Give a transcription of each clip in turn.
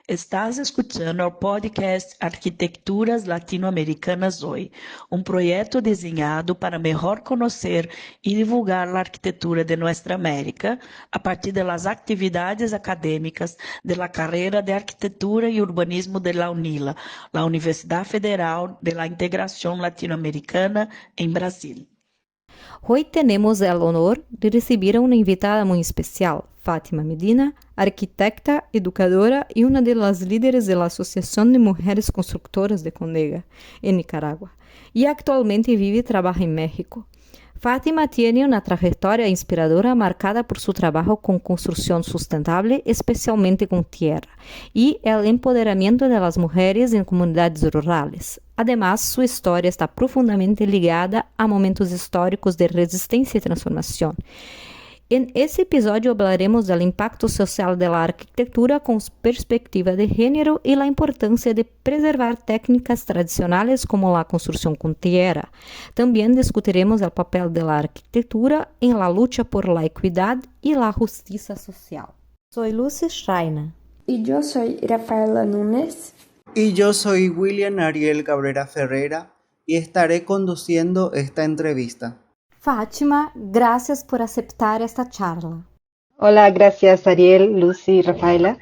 Estás escutando o podcast Arquitecturas Latino-Americanas Hoy, um projeto desenhado para melhor conhecer e divulgar a arquitetura de nossa América a partir das atividades acadêmicas da carreira de Arquitetura e Urbanismo de la UNILA, a Universidade Federal de la Integração Latino-Americana em Brasil. Hoy tenemos el honor de recibir a una invitada muy especial, Fátima Medina, arquitecta, educadora y una de las líderes de la Asociación de Mujeres Constructoras de Condega, en Nicaragua, y actualmente vive y trabaja en México. Fátima tiene una trayectoria inspiradora marcada por su trabajo con construcción sustentable, especialmente con tierra, y el empoderamiento de las mujeres en comunidades rurales. Además, su historia está profundamente ligada a momentos históricos de resistencia y transformación. En ese episodio hablaremos del impacto social de la arquitectura con perspectiva de género y la importancia de preservar técnicas tradicionales como la construcción con tierra. También discutiremos el papel de la arquitectura en la lucha por la equidad y la justicia social. Soy Lucy Schreiner. Y yo soy Rafaela Núñez. Y yo soy William Ariel Cabrera Ferreira y estaré conduciendo esta entrevista. Fátima, gracias por aceptar esta charla. Hola, gracias Ariel, Lucy, Rafaela.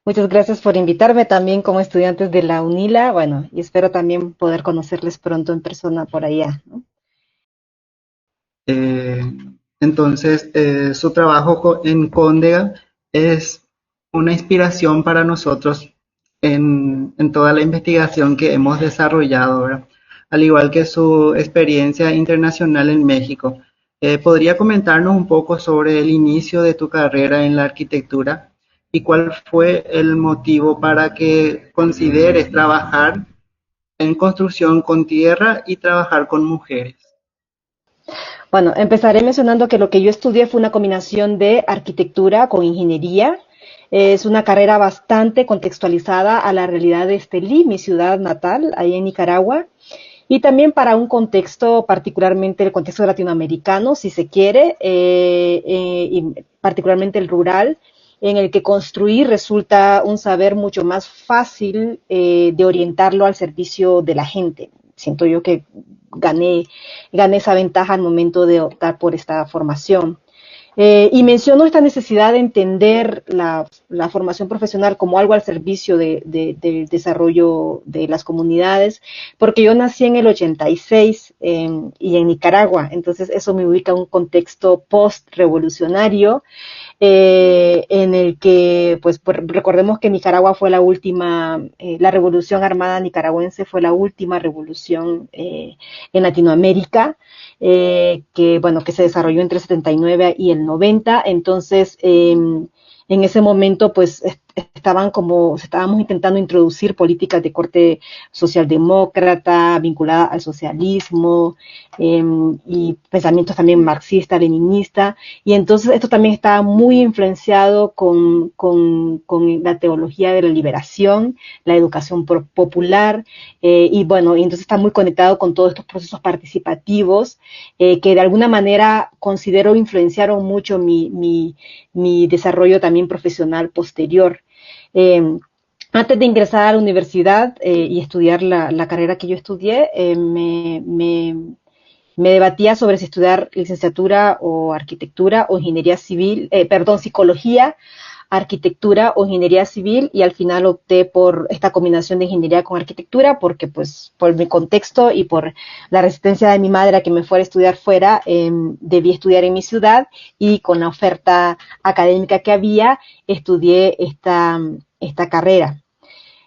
Muchas gracias por invitarme también como estudiantes de la UNILA. Bueno, y espero también poder conocerles pronto en persona por allá, ¿no? Entonces, su trabajo en Cóndega es una inspiración para nosotros en toda la investigación que hemos desarrollado, ¿verdad? Al igual que su experiencia internacional en México. ¿Podría comentarnos un poco sobre el inicio de tu carrera en la arquitectura y cuál fue el motivo para que consideres trabajar en construcción con tierra y trabajar con mujeres? Bueno, empezaré mencionando que lo que yo estudié fue una combinación de arquitectura con ingeniería. Es una carrera bastante contextualizada a la realidad de Estelí, mi ciudad natal, ahí en Nicaragua. Y también para un contexto, particularmente el contexto latinoamericano, si se quiere, y particularmente el rural, en el que construir resulta un saber mucho más fácil de orientarlo al servicio de la gente. Siento yo que gané esa ventaja al momento de optar por esta formación. Y menciono esta necesidad de entender la formación profesional como algo al servicio del desarrollo de las comunidades, porque yo nací en el 86 y en Nicaragua, entonces eso me ubica en un contexto post-revolucionario, en el que, pues, recordemos que Nicaragua fue la última, la revolución armada nicaragüense fue la última revolución en Latinoamérica, que se desarrolló entre el 79 y el 90. Entonces, en ese momento, pues, estábamos intentando introducir políticas de corte socialdemócrata, vinculada al socialismo, y pensamientos también marxista, leninista, y entonces esto también estaba muy influenciado con la teología de la liberación, la educación popular, y bueno, y entonces está muy conectado con todos estos procesos participativos, que de alguna manera considero influenciaron mucho mi desarrollo también profesional posterior. Antes de ingresar a la universidad y estudiar la carrera que yo estudié, me debatía sobre si estudiar licenciatura o arquitectura o ingeniería civil, psicología, arquitectura o ingeniería civil, y al final opté por esta combinación de ingeniería con arquitectura porque, pues, por mi contexto y por la resistencia de mi madre a que me fuera a estudiar fuera, debí estudiar en mi ciudad, y con la oferta académica que había, estudié esta carrera.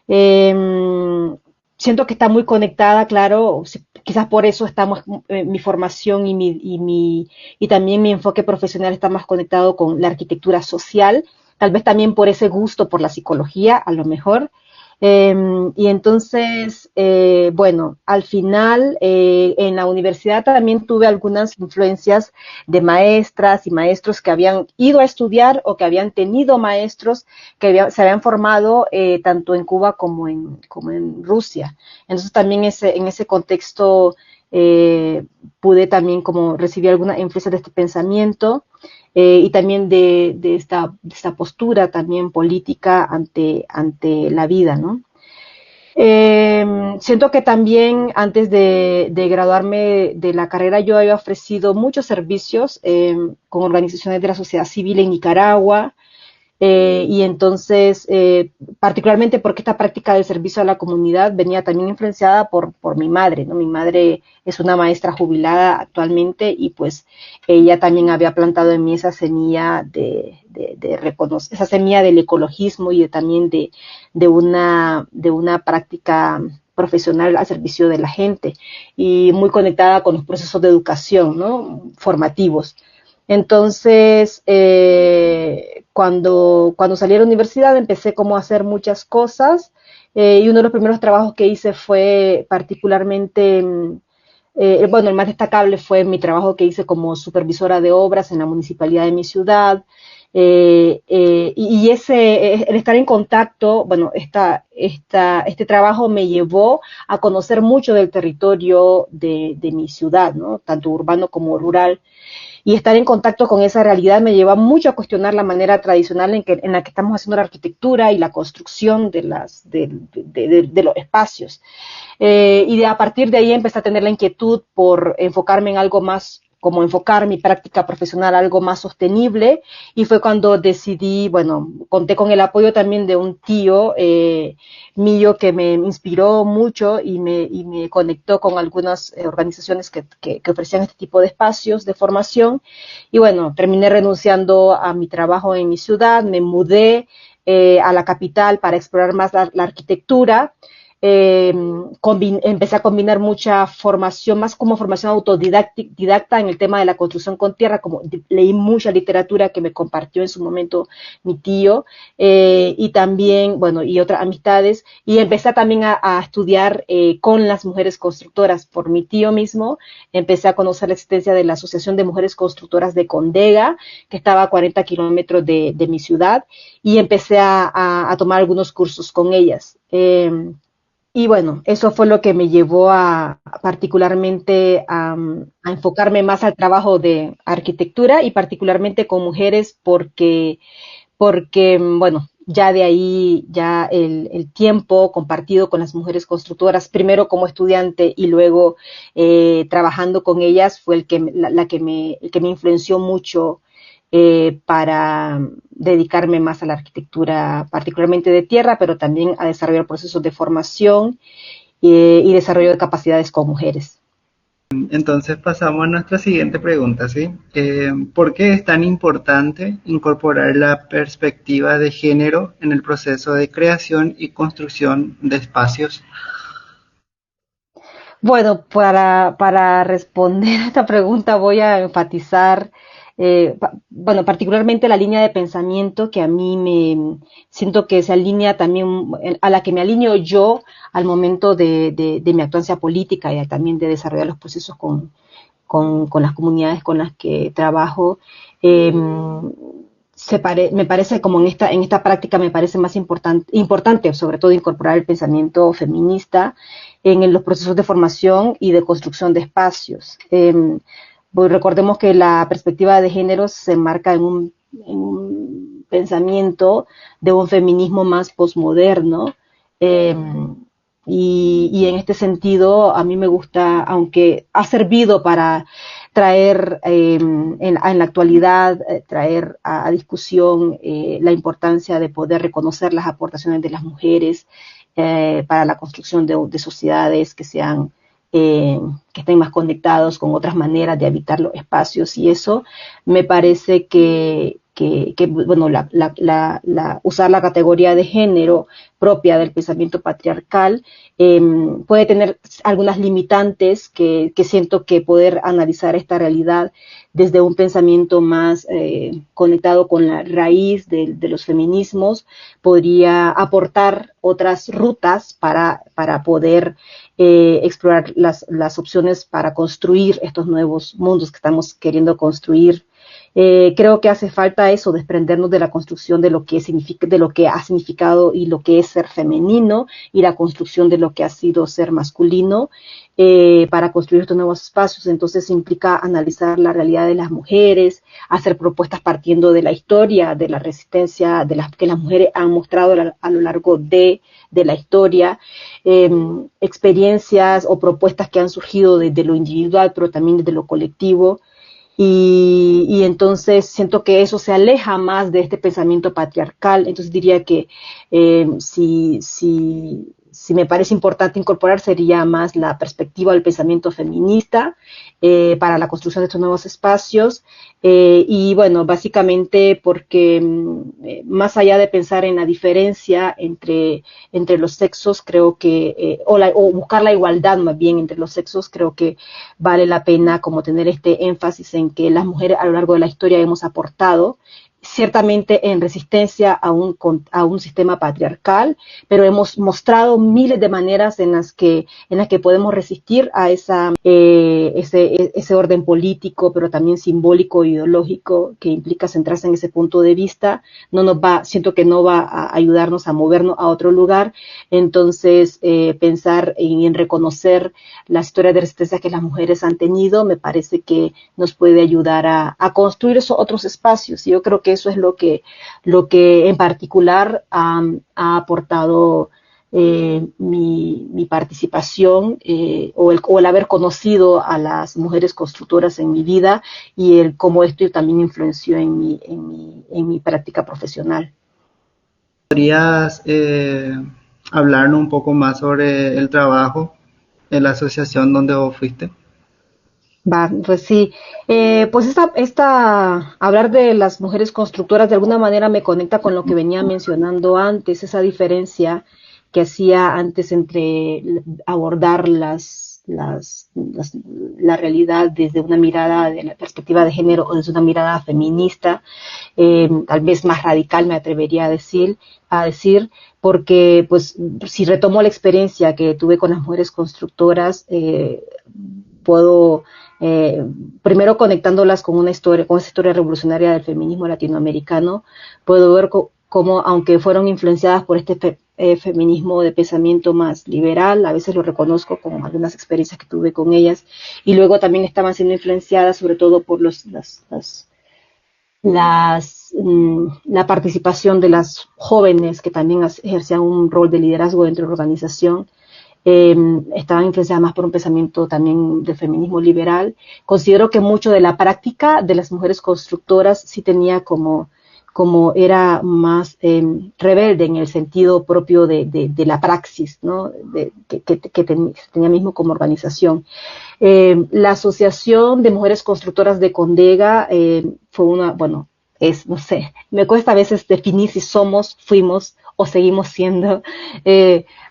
Siento que está muy conectada, claro, quizás por eso estamos, mi formación y también mi enfoque profesional está más conectado con la arquitectura social, tal vez también por ese gusto por la psicología, a lo mejor. Y entonces, bueno, al final en la universidad también tuve algunas influencias de maestras y maestros que habían ido a estudiar o que habían tenido maestros que se habían formado tanto en Cuba como en Rusia. Entonces también en ese contexto pude también como recibir alguna influencia de este pensamiento y también de esta postura también política ante la vida, ¿no? Siento que también antes de graduarme de la carrera yo había ofrecido muchos servicios con organizaciones de la sociedad civil en Nicaragua, y entonces, particularmente porque esta práctica del servicio a la comunidad venía también influenciada por mi madre, ¿no? Mi madre es una maestra jubilada actualmente y pues ella también había plantado en mí esa semilla de reconocer, esa semilla del ecologismo y también de una práctica profesional al servicio de la gente y muy conectada con los procesos de educación, ¿no? Formativos. Entonces, cuando salí a la universidad empecé como a hacer muchas cosas y uno de los primeros trabajos que hice fue particularmente, bueno, el más destacable fue mi trabajo que hice como supervisora de obras en la municipalidad de mi ciudad. El estar en contacto, bueno, este trabajo me llevó a conocer mucho del territorio de mi ciudad, ¿no? Tanto urbano como rural y estar en contacto con esa realidad me lleva mucho a cuestionar la manera tradicional en la que estamos haciendo la arquitectura y la construcción de los espacios. A partir de ahí empecé a tener la inquietud por enfocarme en algo más, como enfocar mi práctica profesional a algo más sostenible y fue cuando decidí, bueno, conté con el apoyo también de un tío mío que me inspiró mucho y me conectó con algunas organizaciones que ofrecían este tipo de espacios de formación y bueno, terminé renunciando a mi trabajo en mi ciudad, me mudé a la capital para explorar más la arquitectura. Empecé a combinar mucha formación, más como formación autodidacta en el tema de la construcción con tierra, como leí mucha literatura que me compartió en su momento mi tío, y también, bueno, y otras amistades, y empecé también a estudiar con las mujeres constructoras por mi tío mismo, empecé a conocer la existencia de la Asociación de Mujeres Constructoras de Condega, que estaba a 40 kilómetros de mi ciudad, y empecé a tomar algunos cursos con ellas. Y bueno, eso fue lo que me llevó particularmente a enfocarme más al trabajo de arquitectura y particularmente con mujeres porque bueno, ya de ahí ya el tiempo compartido con las mujeres constructoras, primero como estudiante y luego trabajando con ellas fue el que me influenció mucho para dedicarme más a la arquitectura, particularmente de tierra, pero también a desarrollar procesos de formación y desarrollo de capacidades con mujeres. Entonces pasamos a nuestra siguiente pregunta, ¿sí? ¿Por qué es tan importante incorporar la perspectiva de género en el proceso de creación y construcción de espacios? Bueno, para responder a esta pregunta voy a enfatizar, bueno, particularmente la línea de pensamiento que a mí me siento que se alinea también, a la que me alineo yo al momento de mi actuancia política y también de desarrollar los procesos con las comunidades con las que trabajo. Eh, Me parece como en esta práctica me parece más importante sobre todo incorporar el pensamiento feminista en los procesos de formación y de construcción de espacios. Pues recordemos que la perspectiva de género se enmarca en un pensamiento de un feminismo más posmoderno, eh, y en este sentido a mí me gusta, aunque ha servido para traer en la actualidad, traer a discusión la importancia de poder reconocer las aportaciones de las mujeres para la construcción de sociedades que sean que estén más conectados con otras maneras de habitar los espacios y eso me parece que bueno, usar la categoría de género propia del pensamiento patriarcal puede tener algunas limitantes que siento que poder analizar esta realidad desde un pensamiento más conectado con la raíz de los feminismos podría aportar otras rutas para poder explorar las opciones para construir estos nuevos mundos que estamos queriendo construir Creo que hace falta eso, desprendernos de la construcción de lo que significa, de lo que ha significado y lo que es ser femenino y la construcción de lo que ha sido ser masculino para construir estos nuevos espacios. Entonces implica analizar la realidad de las mujeres, hacer propuestas partiendo de la historia, de la resistencia de las que las mujeres han mostrado a lo largo de la historia, experiencias o propuestas que han surgido desde lo individual, pero también desde lo colectivo. Y entonces siento que eso se aleja más de este pensamiento patriarcal. Entonces diría que si me parece importante incorporar sería más la perspectiva del pensamiento feminista para la construcción de estos nuevos espacios. Y bueno, básicamente porque más allá de pensar en la diferencia entre los sexos, creo que, o buscar la igualdad más bien entre los sexos, creo que vale la pena como tener este énfasis en que las mujeres a lo largo de la historia hemos aportado ciertamente en resistencia a un sistema patriarcal, pero hemos mostrado miles de maneras en las que podemos resistir a ese orden político, pero también simbólico e ideológico que implica centrarse en ese punto de vista. Siento que no va a ayudarnos a movernos a otro lugar. Entonces, pensar en reconocer la historia de resistencia que las mujeres han tenido, me parece que nos puede ayudar a construir esos otros espacios. Y yo creo que eso es lo que en particular ha aportado mi participación o el haber conocido a las mujeres constructoras en mi vida y el cómo esto también influenció en mi práctica profesional. ¿Podrías hablarnos un poco más sobre el trabajo en la asociación donde vos fuiste? Va, pues sí, pues hablar de las mujeres constructoras de alguna manera me conecta con lo que venía mencionando antes, esa diferencia que hacía antes entre abordar la realidad desde una mirada de la perspectiva de género o desde una mirada feminista, tal vez más radical me atrevería a decir, porque pues si retomo la experiencia que tuve con las mujeres constructoras, puedo primero conectándolas con con esa historia revolucionaria del feminismo latinoamericano, puedo ver cómo, aunque fueron influenciadas por este feminismo de pensamiento más liberal, a veces lo reconozco con algunas experiencias que tuve con ellas, y luego también estaban siendo influenciadas sobre todo por la participación de las jóvenes que también ejercían un rol de liderazgo dentro de la organización. Estaban influenciadas más por un pensamiento también del feminismo liberal. Considero que mucho de la práctica de las mujeres constructoras sí tenía como era más rebelde en el sentido propio de la praxis, ¿no? que tenía mismo como organización. La Asociación de Mujeres Constructoras de Condega fue no sé, me cuesta a veces definir si somos, fuimos o seguimos siendo,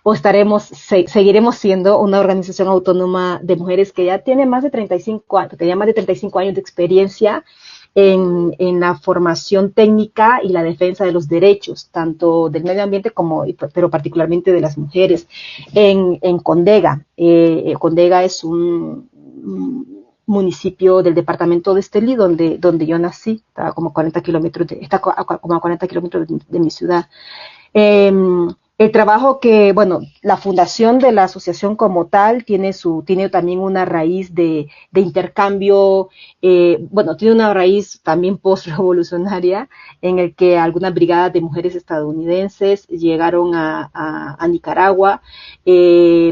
o seguiremos siendo una organización autónoma de mujeres que ya tiene más de 35 años, tenía más de 35 años de experiencia en la formación técnica y la defensa de los derechos, tanto del medio ambiente pero particularmente de las mujeres, en Condega. Condega es un municipio del departamento de Estelí, donde yo nací, está como a 40 kilómetros de mi ciudad. El trabajo la fundación de la asociación como tal tiene también una raíz de intercambio, tiene una raíz también post-revolucionaria en el que algunas brigadas de mujeres estadounidenses llegaron a Nicaragua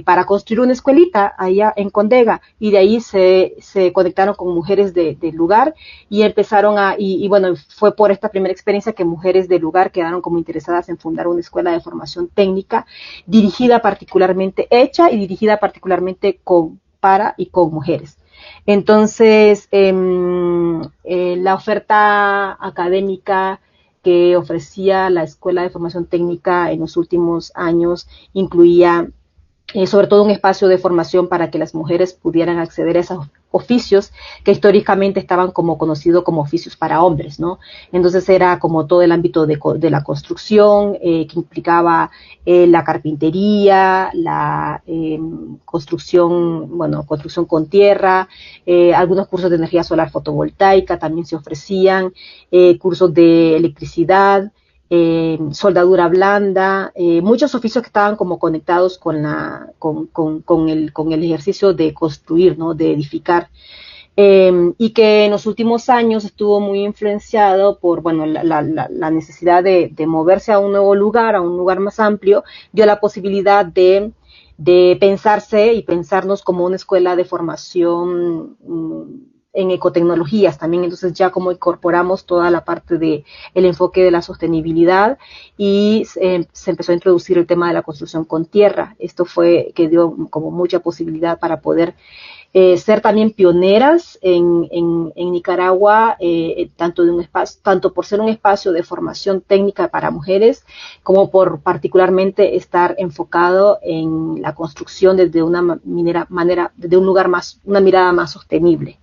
para construir una escuelita allá en Condega, y de ahí se conectaron con mujeres del lugar y empezaron fue por esta primera experiencia que mujeres del lugar quedaron como interesadas en fundar una escuela de formación técnica hecha y dirigida particularmente para y con mujeres. Entonces, la oferta académica que ofrecía la Escuela de Formación Técnica en los últimos años incluía sobre todo un espacio de formación para que las mujeres pudieran acceder a esos oficios que históricamente estaban como conocidos como oficios para hombres, ¿no? Entonces era como todo el ámbito de la construcción, que implicaba la carpintería, la construcción, bueno, construcción con tierra, algunos cursos de energía solar fotovoltaica también se ofrecían, cursos de electricidad, soldadura blanda, muchos oficios que estaban como conectados con el ejercicio de construir, ¿no? De edificar, y que en los últimos años estuvo muy influenciado por, bueno, la necesidad de moverse a un nuevo lugar, a un lugar más amplio, dio la posibilidad de pensarse y pensarnos como una escuela de formación en ecotecnologías también. Entonces ya como incorporamos toda la parte de el enfoque de la sostenibilidad y se empezó a introducir el tema de la construcción con tierra. Esto fue que dio como mucha posibilidad para poder ser también pioneras en Nicaragua, tanto por ser un espacio de formación técnica para mujeres, como por particularmente estar enfocado en la construcción desde una desde un lugar más, una mirada más sostenible.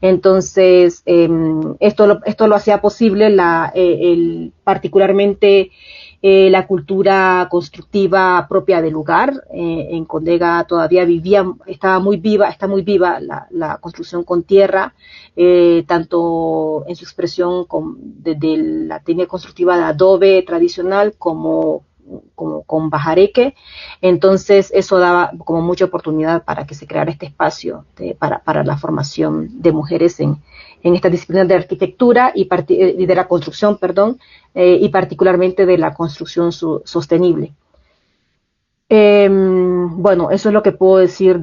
Entonces, esto lo hacía posible particularmente la cultura constructiva propia del lugar. En Condega todavía está muy viva la construcción con tierra, tanto en su expresión desde la técnica constructiva de adobe tradicional como con bajareque. Entonces eso daba como mucha oportunidad para que se creara este espacio para la formación de mujeres en estas disciplinas de arquitectura y de la construcción, perdón, y particularmente de la construcción sostenible. Bueno, eso es lo que puedo decir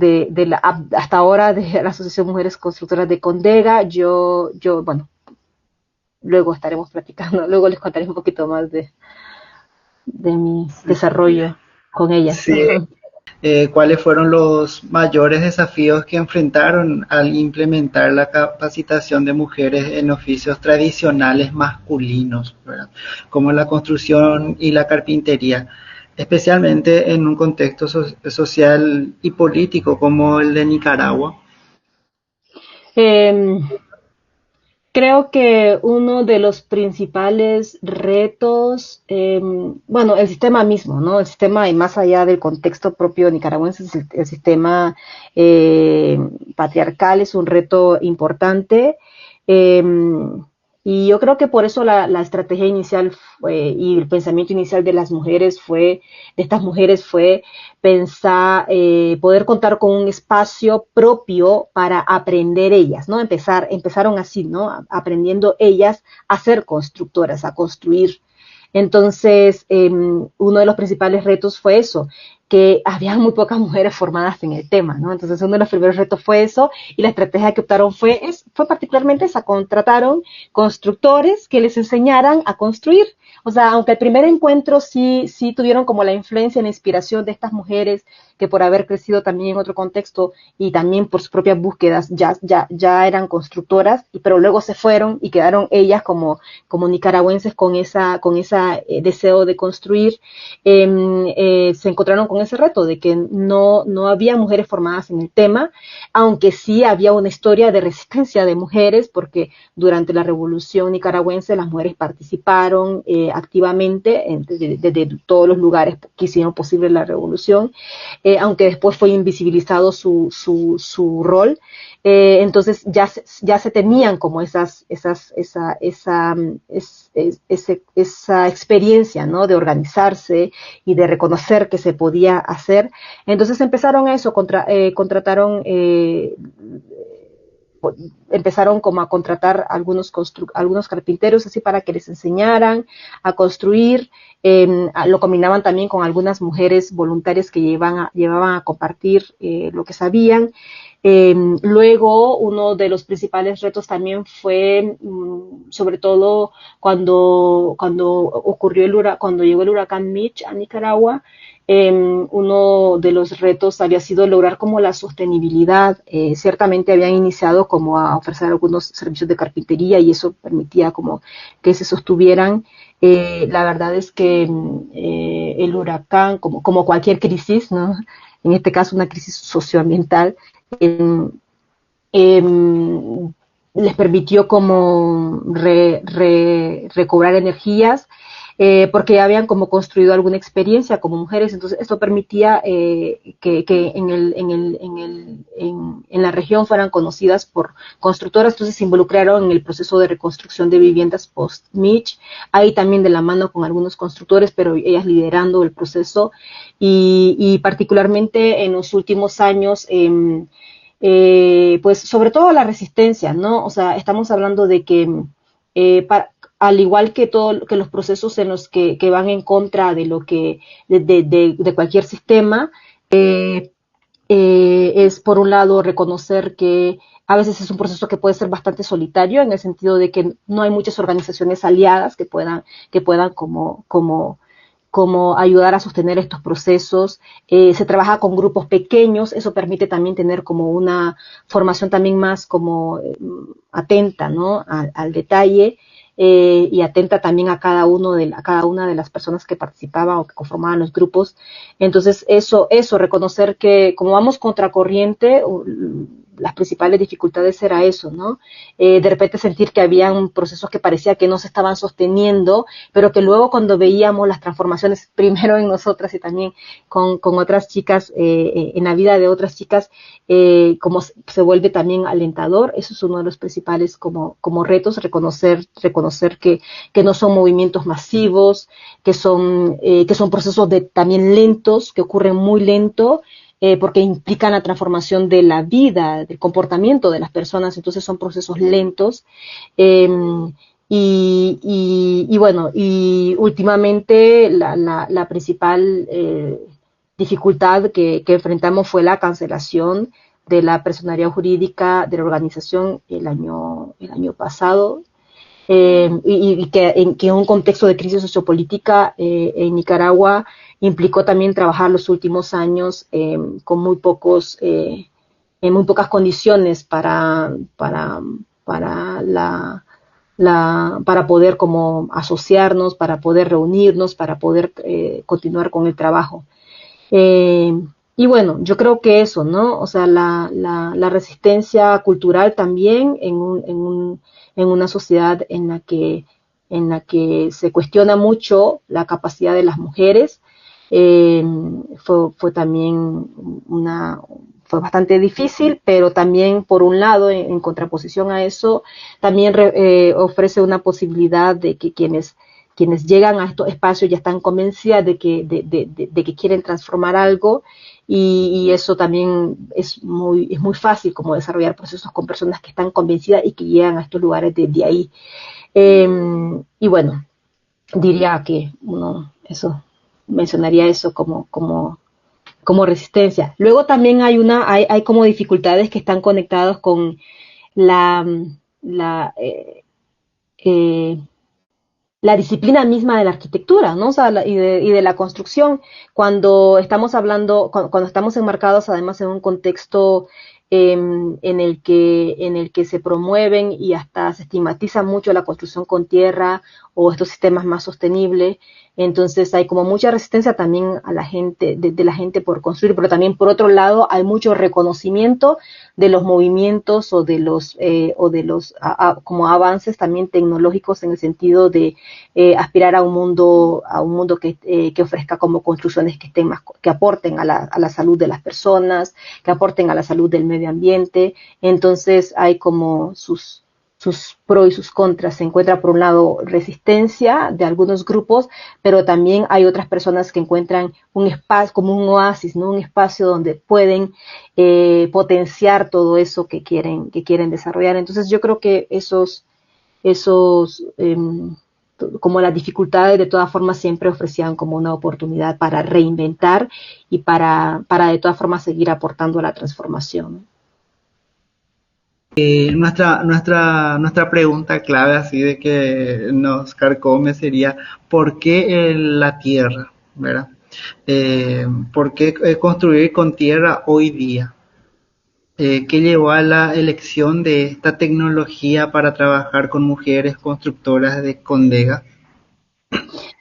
hasta ahora de la Asociación Mujeres Constructoras de Condega. Bueno, luego estaremos platicando, luego les contaré un poquito más de mi desarrollo con ellas. Sí. ¿Cuáles fueron los mayores desafíos que enfrentaron al implementar la capacitación de mujeres en oficios tradicionales masculinos, ¿verdad? Como la construcción y la carpintería, especialmente en un contexto social y político como el de Nicaragua? Creo que uno de los principales retos, bueno, el sistema mismo, ¿no? El sistema, y más allá del contexto propio nicaragüense, el sistema patriarcal es un reto importante. Eh, y yo creo que por eso la estrategia inicial y el pensamiento inicial de estas mujeres fue pensar, poder contar con un espacio propio para aprender ellas, ¿no? Empezaron así, ¿no? Aprendiendo ellas a ser constructoras, a construir. Entonces, uno de los principales retos fue eso, que había muy pocas mujeres formadas en el tema, ¿no? Entonces, uno de los primeros retos fue eso, y la estrategia que optaron fue particularmente esa: contrataron constructores que les enseñaran a construir. O sea, aunque el primer encuentro sí tuvieron como la influencia y la inspiración de estas mujeres que por haber crecido también en otro contexto y también por sus propias búsquedas ya eran constructoras, pero luego se fueron y quedaron ellas como nicaragüenses con esa deseo de construir. Se encontraron con ese reto de que no había mujeres formadas en el tema, aunque sí había una historia de resistencia de mujeres, porque durante la Revolución nicaragüense las mujeres participaron activamente desde todos los lugares que hicieron posible la revolución, aunque después fue invisibilizado su rol. Entonces ya se tenían como esa experiencia, ¿no? De organizarse y de reconocer que se podía hacer. Entonces empezaron a eso, empezaron como a contratar algunos carpinteros así para que les enseñaran a construir. Lo combinaban también con algunas mujeres voluntarias que llevaban a compartir lo que sabían. Luego, uno de los principales retos también fue, sobre todo cuando llegó el huracán Mitch a Nicaragua. Uno de los retos había sido lograr como la sostenibilidad. Ciertamente habían iniciado como a ofrecer algunos servicios de carpintería y eso permitía como que se sostuvieran. La verdad es que el huracán, como cualquier crisis, ¿no? en este caso una crisis socioambiental, em, les permitió como recobrar energías, porque ya habían como construido alguna experiencia como mujeres. Entonces esto permitía que en la región fueran conocidas por constructoras. Entonces se involucraron en el proceso de reconstrucción de viviendas post-Mitch, ahí también de la mano con algunos constructores, pero ellas liderando el proceso, y particularmente en los últimos años, pues sobre todo la resistencia, ¿no? O sea, estamos hablando de que al igual que que los procesos en los que van en contra de lo que de cualquier sistema, es por un lado reconocer que a veces es un proceso que puede ser bastante solitario, en el sentido de que no hay muchas organizaciones aliadas que puedan como ayudar a sostener estos procesos. Se trabaja con grupos pequeños, eso permite también tener como una formación también más como atenta, ¿no? Al detalle, y atenta también a cada una de las personas que participaban o que conformaban los grupos. Entonces eso, reconocer que como vamos contracorriente, las principales dificultades era eso, ¿no? De repente sentir que habían procesos que parecía que no se estaban sosteniendo, pero que luego cuando veíamos las transformaciones, primero en nosotras y también con otras chicas, en la vida de otras chicas, como se vuelve también alentador. Eso es uno de los principales como retos, reconocer que no son movimientos masivos, que son procesos también lentos, que ocurren muy lento, porque implican la transformación de la vida, del comportamiento de las personas. Entonces son procesos lentos. Y bueno, y últimamente la principal dificultad que enfrentamos fue la cancelación de la personería jurídica de la organización el año pasado, y que en un contexto de crisis sociopolítica en Nicaragua implicó también trabajar los últimos años con muy pocas condiciones para poder como asociarnos, para poder reunirnos, para poder continuar con el trabajo. Y bueno, yo creo que eso, ¿no? O sea, la resistencia cultural también en una sociedad en la que se cuestiona mucho la capacidad de las mujeres, fue también fue bastante difícil, pero también, por un lado, en contraposición a eso, también ofrece una posibilidad de que quienes llegan a estos espacios ya están convencidas de que quieren transformar algo, y eso también es muy fácil como desarrollar procesos con personas que están convencidas y que llegan a estos lugares desde ahí. Y bueno, diría que mencionaría eso como resistencia. Luego también hay como dificultades que están conectadas con la disciplina misma de la arquitectura, ¿no? O sea, y de la construcción, cuando estamos enmarcados además en un contexto en el que se promueven y hasta se estigmatiza mucho la construcción con tierra o estos sistemas más sostenibles. Entonces hay como mucha resistencia también a la gente, de la gente por construir, pero también por otro lado hay mucho reconocimiento de los movimientos o de los como avances también tecnológicos, en el sentido de aspirar a un mundo que ofrezca como construcciones que estén que aporten a la salud de las personas, que aporten a la salud del medio ambiente. Entonces hay como sus pros y sus contras. Se encuentra por un lado resistencia de algunos grupos, pero también hay otras personas que encuentran un espacio como un oasis, ¿no? Un espacio donde pueden potenciar todo eso que quieren desarrollar. Entonces yo creo que como las dificultades de todas formas siempre ofrecían como una oportunidad para reinventar y para de todas formas seguir aportando a la transformación. Nuestra pregunta clave, así de que nos carcome, sería ¿por qué la tierra? ¿Verdad? ¿Por qué construir con tierra hoy día? ¿Qué llevó a la elección de esta tecnología para trabajar con mujeres constructoras de Condega?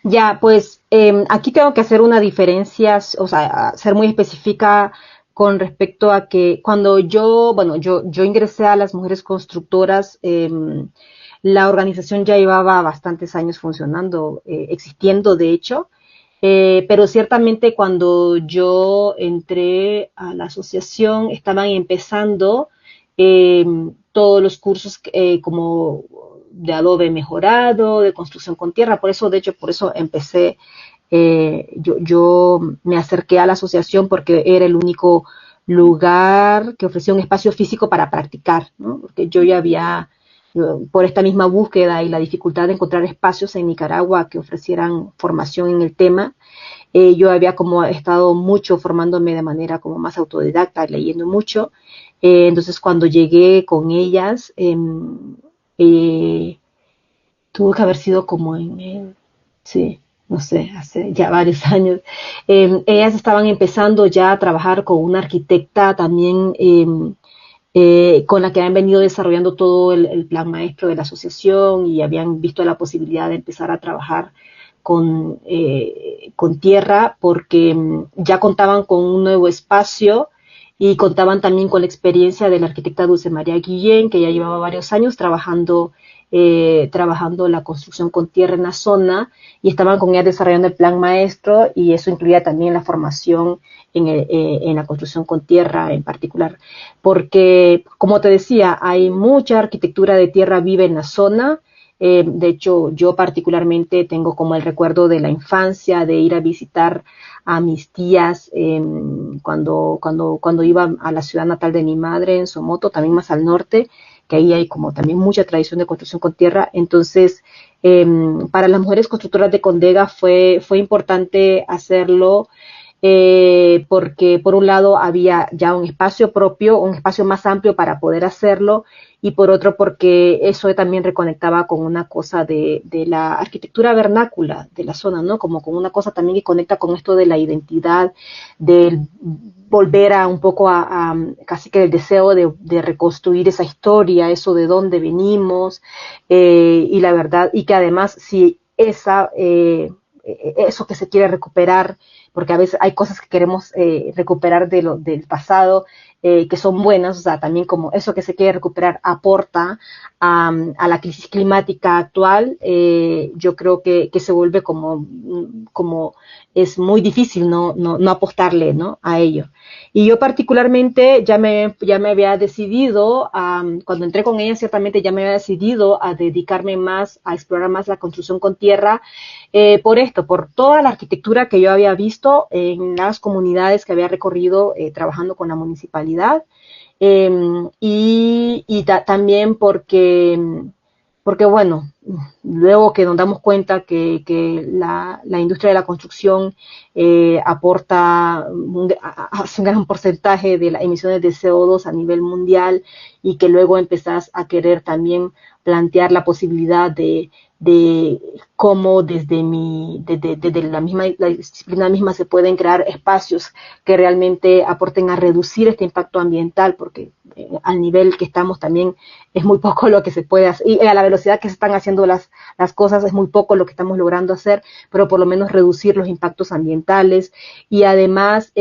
Ya, pues aquí tengo que hacer una diferencia, o sea, ser muy específica con respecto a que cuando yo ingresé a las mujeres constructoras, la organización ya llevaba bastantes años funcionando, existiendo de hecho, pero ciertamente cuando yo entré a la asociación estaban empezando eh, todos los cursos como de adobe mejorado, de construcción con tierra, por eso, de hecho, por eso empecé, yo me acerqué a la asociación porque era el único lugar que ofrecía un espacio físico para practicar, ¿no? Porque yo ya había, por esta misma búsqueda y la dificultad de encontrar espacios en Nicaragua que ofrecieran formación en el tema, yo había como estado mucho formándome de manera como más autodidacta, leyendo mucho. Entonces cuando llegué con ellas, eh, tuvo que haber sido como sí, no sé, hace ya varios años. Ellas estaban empezando ya a trabajar con una arquitecta también con la que han venido desarrollando todo el plan maestro de la asociación y habían visto la posibilidad de empezar a trabajar con tierra porque ya contaban con un nuevo espacio y contaban también con la experiencia de la arquitecta Dulce María Guillén, que ya llevaba varios años trabajando la construcción con tierra en la zona y estaban con ella desarrollando el plan maestro y eso incluía también la formación en la construcción con tierra en particular. Porque, como te decía, hay mucha arquitectura de tierra viva en la zona. De hecho, yo particularmente tengo como el recuerdo de la infancia, de ir a visitar a mis tías cuando iba a la ciudad natal de mi madre, en Somoto, también más al norte, que ahí hay como también mucha tradición de construcción con tierra. Entonces, para las mujeres constructoras de Condega fue importante hacerlo porque por un lado había ya un espacio propio, un espacio más amplio para poder hacerlo, y por otro porque eso también reconectaba con una cosa de la arquitectura vernácula de la zona, ¿no? Como con una cosa también que conecta con esto de la identidad, del volver a un poco a casi que el deseo de reconstruir esa historia, eso de dónde venimos, y la verdad, y que además si eso que se quiere recuperar, porque a veces hay cosas que queremos recuperar del pasado, que son buenas, o sea, también como eso que se quiere recuperar aporta a la crisis climática actual, yo creo que se vuelve como es muy difícil no apostarle, ¿no? A ello. Y yo particularmente ya me había decidido, cuando entré con ella ciertamente ya me había decidido a dedicarme más, a explorar más la construcción con tierra, por toda la arquitectura que yo había visto en las comunidades que había recorrido trabajando con la municipalidad, también porque, bueno, luego que nos damos cuenta que la industria de la construcción hace un gran porcentaje de las emisiones de CO2 a nivel mundial y que luego empezás a querer también plantear la posibilidad de cómo desde la disciplina misma se pueden crear espacios que realmente aporten a reducir este impacto ambiental, porque al nivel que estamos también es muy poco lo que se puede hacer, y a la velocidad que se están haciendo las cosas es muy poco lo que estamos logrando hacer, pero por lo menos reducir los impactos ambientales. Y además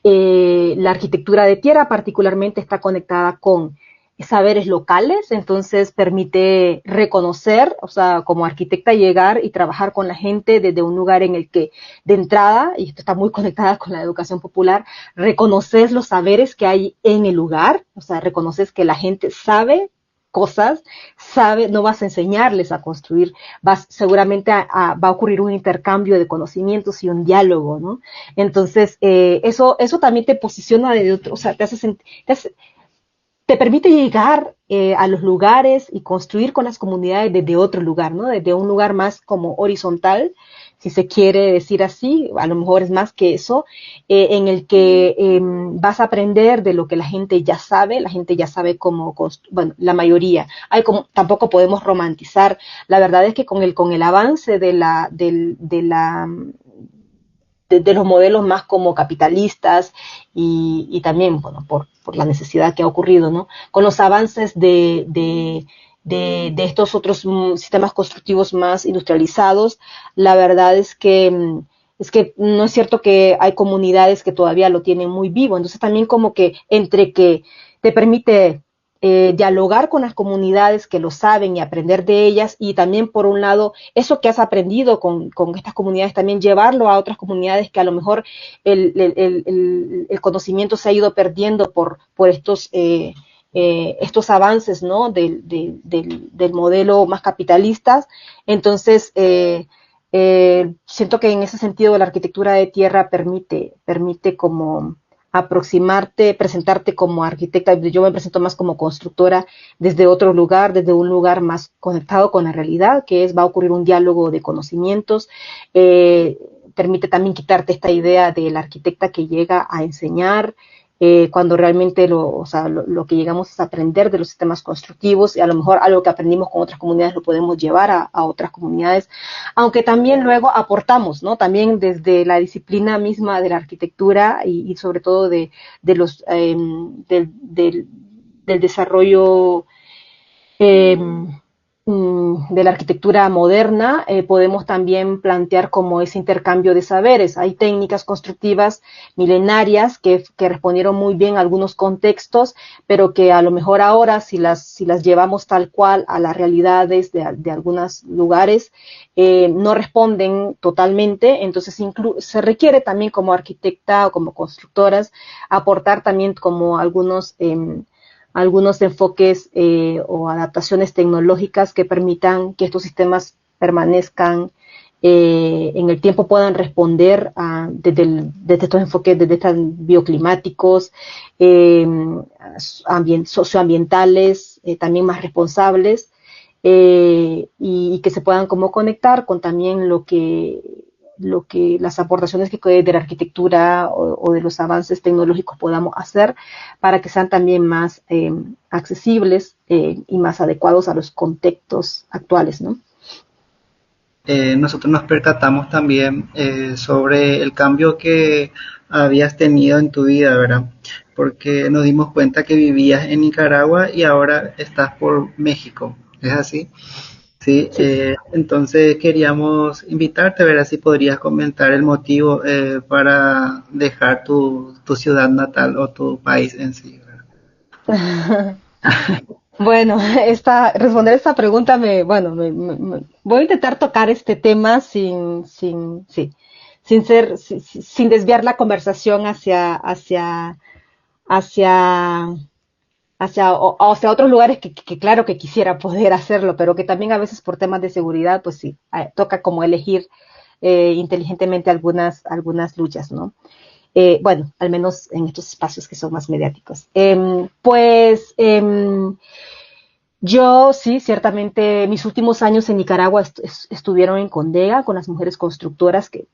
la arquitectura de tierra particularmente está conectada con saberes locales, entonces permite reconocer, o sea, como arquitecta llegar y trabajar con la gente desde un lugar en el que, de entrada, y esto está muy conectada con la educación popular, reconoces los saberes que hay en el lugar, o sea, reconoces que la gente sabe cosas, no vas a enseñarles a construir, seguramente va a ocurrir un intercambio de conocimientos y un diálogo, ¿no? Entonces, eso también te posiciona de otro, o sea, te permite llegar a los lugares y construir con las comunidades desde otro lugar, ¿no? Desde un lugar más como horizontal, si se quiere decir así, a lo mejor es más que eso, en el que vas a aprender de lo que la gente ya sabe cómo, bueno, la mayoría. Tampoco podemos romantizar. La verdad es que con el avance de los modelos más como capitalistas y también, bueno, por la necesidad que ha ocurrido, ¿no? Con los avances de de estos otros sistemas constructivos más industrializados, la verdad es que no es cierto que hay comunidades que todavía lo tienen muy vivo. Entonces también como que entre que te permite dialogar con las comunidades que lo saben y aprender de ellas, y también por un lado eso que has aprendido con estas comunidades, también llevarlo a otras comunidades que a lo mejor el conocimiento se ha ido perdiendo por estos avances, ¿no? Del modelo más capitalista. Entonces, siento que en ese sentido la arquitectura de tierra permite como aproximarte, presentarte como arquitecta. Yo me presento más como constructora desde otro lugar, desde un lugar más conectado con la realidad, que va a ocurrir un diálogo de conocimientos. Permite también quitarte esta idea de la arquitecta que llega a enseñar, cuando realmente lo que llegamos es aprender de los sistemas constructivos, y a lo mejor algo que aprendimos con otras comunidades lo podemos llevar a otras comunidades, aunque también luego aportamos, ¿no? También desde la disciplina misma de la arquitectura y sobre todo del desarrollo eh, de la arquitectura moderna, podemos también plantear como ese intercambio de saberes. Hay técnicas constructivas milenarias que respondieron muy bien a algunos contextos, pero que a lo mejor ahora, si las llevamos tal cual a las realidades de algunos lugares, no responden totalmente. Entonces se requiere también como arquitecta o como constructoras aportar también como algunos enfoques o adaptaciones tecnológicas que permitan que estos sistemas permanezcan en el tiempo, puedan responder desde estos enfoques, desde estos bioclimáticos, socioambientales, también más responsables, y que se puedan como conectar con también lo que las aportaciones que de la arquitectura o de los avances tecnológicos podamos hacer, para que sean también más accesibles y más adecuados a los contextos actuales, ¿no? Nosotros nos percatamos también sobre el cambio que habías tenido en tu vida, ¿verdad? Porque nos dimos cuenta que vivías en Nicaragua y ahora estás por México. ¿Es así? Sí, Sí. entonces queríamos invitarte a ver si podrías comentar el motivo para dejar tu ciudad natal o tu país en sí, ¿verdad? Bueno, responder esta pregunta voy a intentar tocar este tema sin desviar la conversación hacia hacia otros lugares que claro que quisiera poder hacerlo, pero que también a veces por temas de seguridad, pues sí, toca como elegir inteligentemente algunas luchas, ¿no? Bueno, al menos en estos espacios que son más mediáticos. Yo sí, ciertamente mis últimos años en Nicaragua estuvieron en Condega con las mujeres constructoras que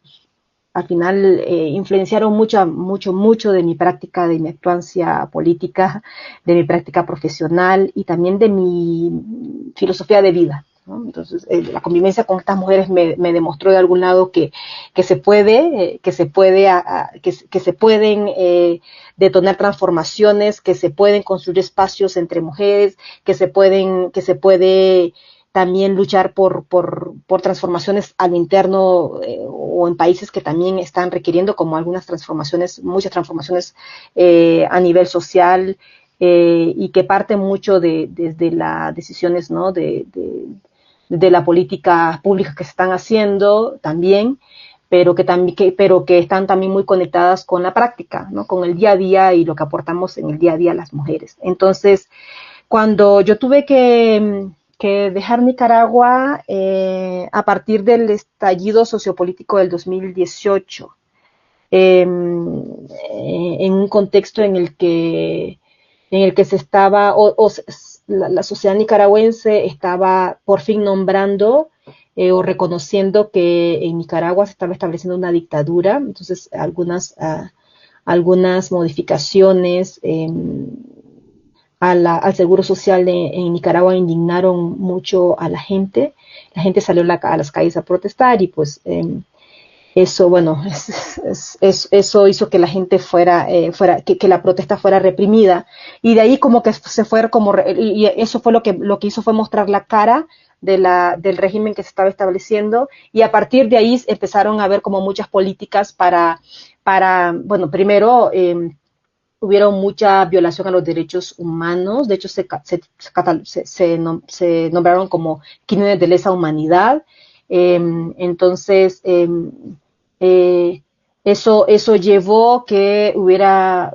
al final influenciaron mucho de mi práctica, de mi actuancia política, de mi práctica profesional y también de mi filosofía de vida, ¿no? Entonces, la convivencia con estas mujeres me demostró de algún lado que se puede, que se pueden detonar transformaciones, que se pueden construir espacios entre mujeres, que se puede también luchar por transformaciones al interno, o en países que también están requiriendo como muchas transformaciones a nivel social, y que parte mucho desde las decisiones, ¿no? de la política pública que se están haciendo también, pero que están también muy conectadas con la práctica, ¿no? Con el día a día y lo que aportamos en el día a día las mujeres. Entonces, cuando yo tuve que dejar Nicaragua a partir del estallido sociopolítico del 2018, en un contexto en el que se estaba, la sociedad nicaragüense estaba por fin nombrando o reconociendo que en Nicaragua se estaba estableciendo una dictadura. Entonces algunas modificaciones al seguro social en Nicaragua indignaron mucho a la gente. La gente salió a las calles a protestar, y pues eso, bueno, eso hizo que la gente que la protesta fuera reprimida. Y de ahí como que se fue y eso fue lo que hizo fue mostrar la cara del régimen que se estaba estableciendo, y a partir de ahí empezaron a haber como muchas políticas bueno, primero hubieron mucha violación a los derechos humanos. De hecho se nombraron como crímenes de lesa humanidad. Entonces, eso llevó que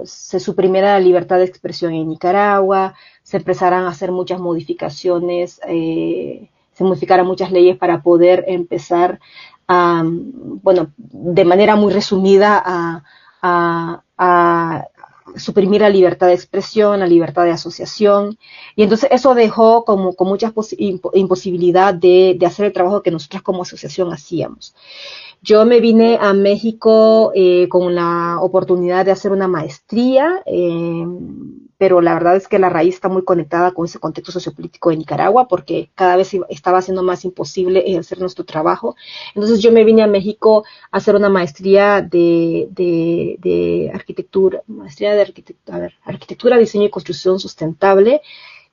se suprimiera la libertad de expresión en Nicaragua, se empezaran a hacer muchas modificaciones, se modificaran muchas leyes para poder empezar bueno, de manera muy resumida, a suprimir la libertad de expresión, la libertad de asociación, y entonces eso dejó como con mucha imposibilidad de hacer el trabajo que nosotros como asociación hacíamos. Yo me vine a México con la oportunidad de hacer una maestría, pero la verdad es que la raíz está muy conectada con ese contexto sociopolítico de Nicaragua, porque cada vez estaba siendo más imposible ejercer nuestro trabajo. Entonces yo me vine a México a hacer una maestría de arquitectura, arquitectura, diseño y construcción sustentable,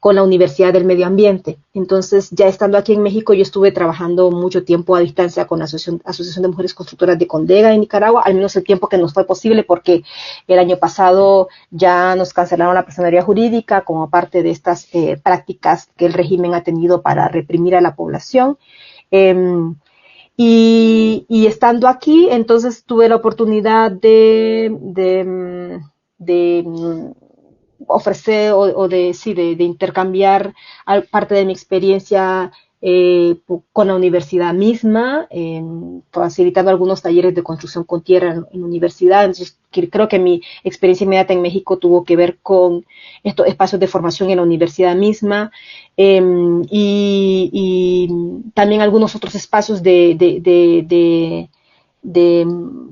con la Universidad del Medio Ambiente. Entonces, ya estando aquí en México, yo estuve trabajando mucho tiempo a distancia con la Asociación de Mujeres Constructoras de Condega en Nicaragua, al menos el tiempo que nos fue posible, porque el año pasado ya nos cancelaron la personería jurídica como parte de estas prácticas que el régimen ha tenido para reprimir a la población. Y estando aquí, entonces tuve la oportunidad de ofrecer de intercambiar parte de mi experiencia con la universidad misma, facilitando algunos talleres de construcción con tierra en la universidad. Entonces, creo que mi experiencia inmediata en México tuvo que ver con estos espacios de formación en la universidad misma, y también algunos otros espacios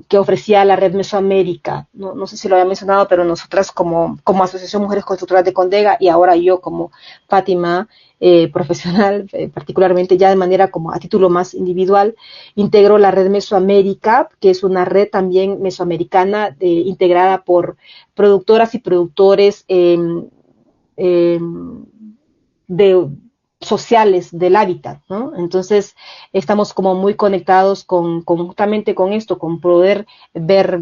que ofrecía la Red Mesoamérica. No sé si lo había mencionado, pero nosotras como Asociación Mujeres Constructoras de Condega, y ahora yo como Fátima, profesional, particularmente ya de manera como a título más individual, integro la Red Mesoamérica, que es una red también mesoamericana integrada por productoras y productores de sociales del hábitat, ¿no? Entonces estamos como muy conectados justamente con esto, con poder ver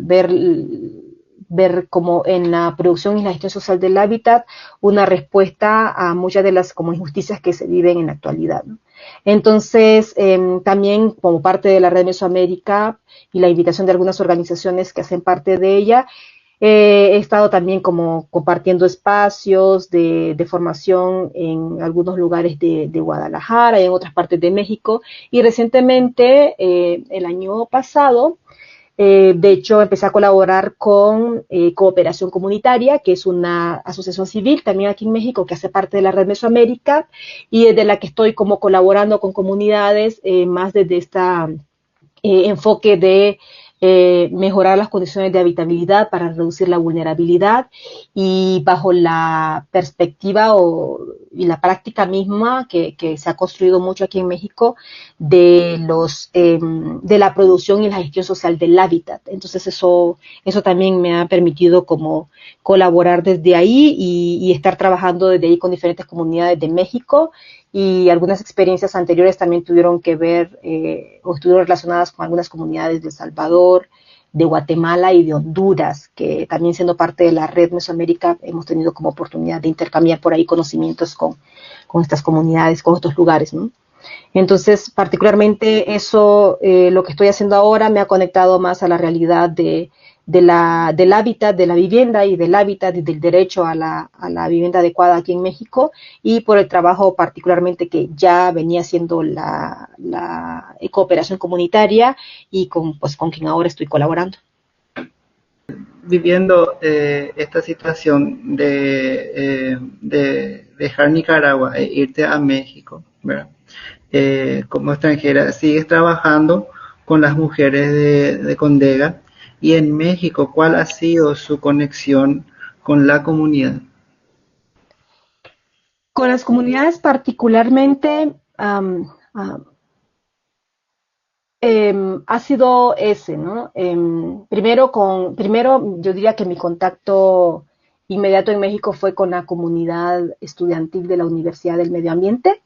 como en la producción y la gestión social del hábitat una respuesta a muchas de las como injusticias que se viven en la actualidad, ¿no? Entonces, también como parte de la Red Mesoamérica y la invitación de algunas organizaciones que hacen parte de ella, he estado también como compartiendo espacios de formación en algunos lugares de Guadalajara y en otras partes de México. Y recientemente, el año pasado, de hecho, empecé a colaborar con Cooperación Comunitaria, que es una asociación civil también aquí en México que hace parte de la Red Mesoamérica, y de la que estoy como colaborando con comunidades más desde esta enfoque de mejorar las condiciones de habitabilidad para reducir la vulnerabilidad, y bajo la perspectiva y la práctica misma que se ha construido mucho aquí en México de la producción y la gestión social del hábitat. Entonces eso también me ha permitido como colaborar desde ahí y estar trabajando desde ahí con diferentes comunidades de México, y algunas experiencias anteriores también tuvieron que ver o estuvieron relacionadas con algunas comunidades de El Salvador, de Guatemala y de Honduras, que también siendo parte de la Red Mesoamérica hemos tenido como oportunidad de intercambiar por ahí conocimientos con estas comunidades, con estos lugares, ¿no? Entonces, particularmente eso, lo que estoy haciendo ahora me ha conectado más a la realidad del hábitat, de la vivienda y del hábitat y del derecho a la vivienda adecuada aquí en México, y por el trabajo particularmente que ya venía haciendo la cooperación comunitaria y con quien ahora estoy colaborando. Viviendo esta situación de dejar Nicaragua e irte a México, ¿verdad? Como extranjera, sigues trabajando con las mujeres de Condega, y en México, ¿cuál ha sido su conexión con la comunidad? Con las comunidades particularmente, Ha sido ese, ¿no? Primero yo diría que mi contacto inmediato en México fue con la comunidad estudiantil de la Universidad del Medio Ambiente,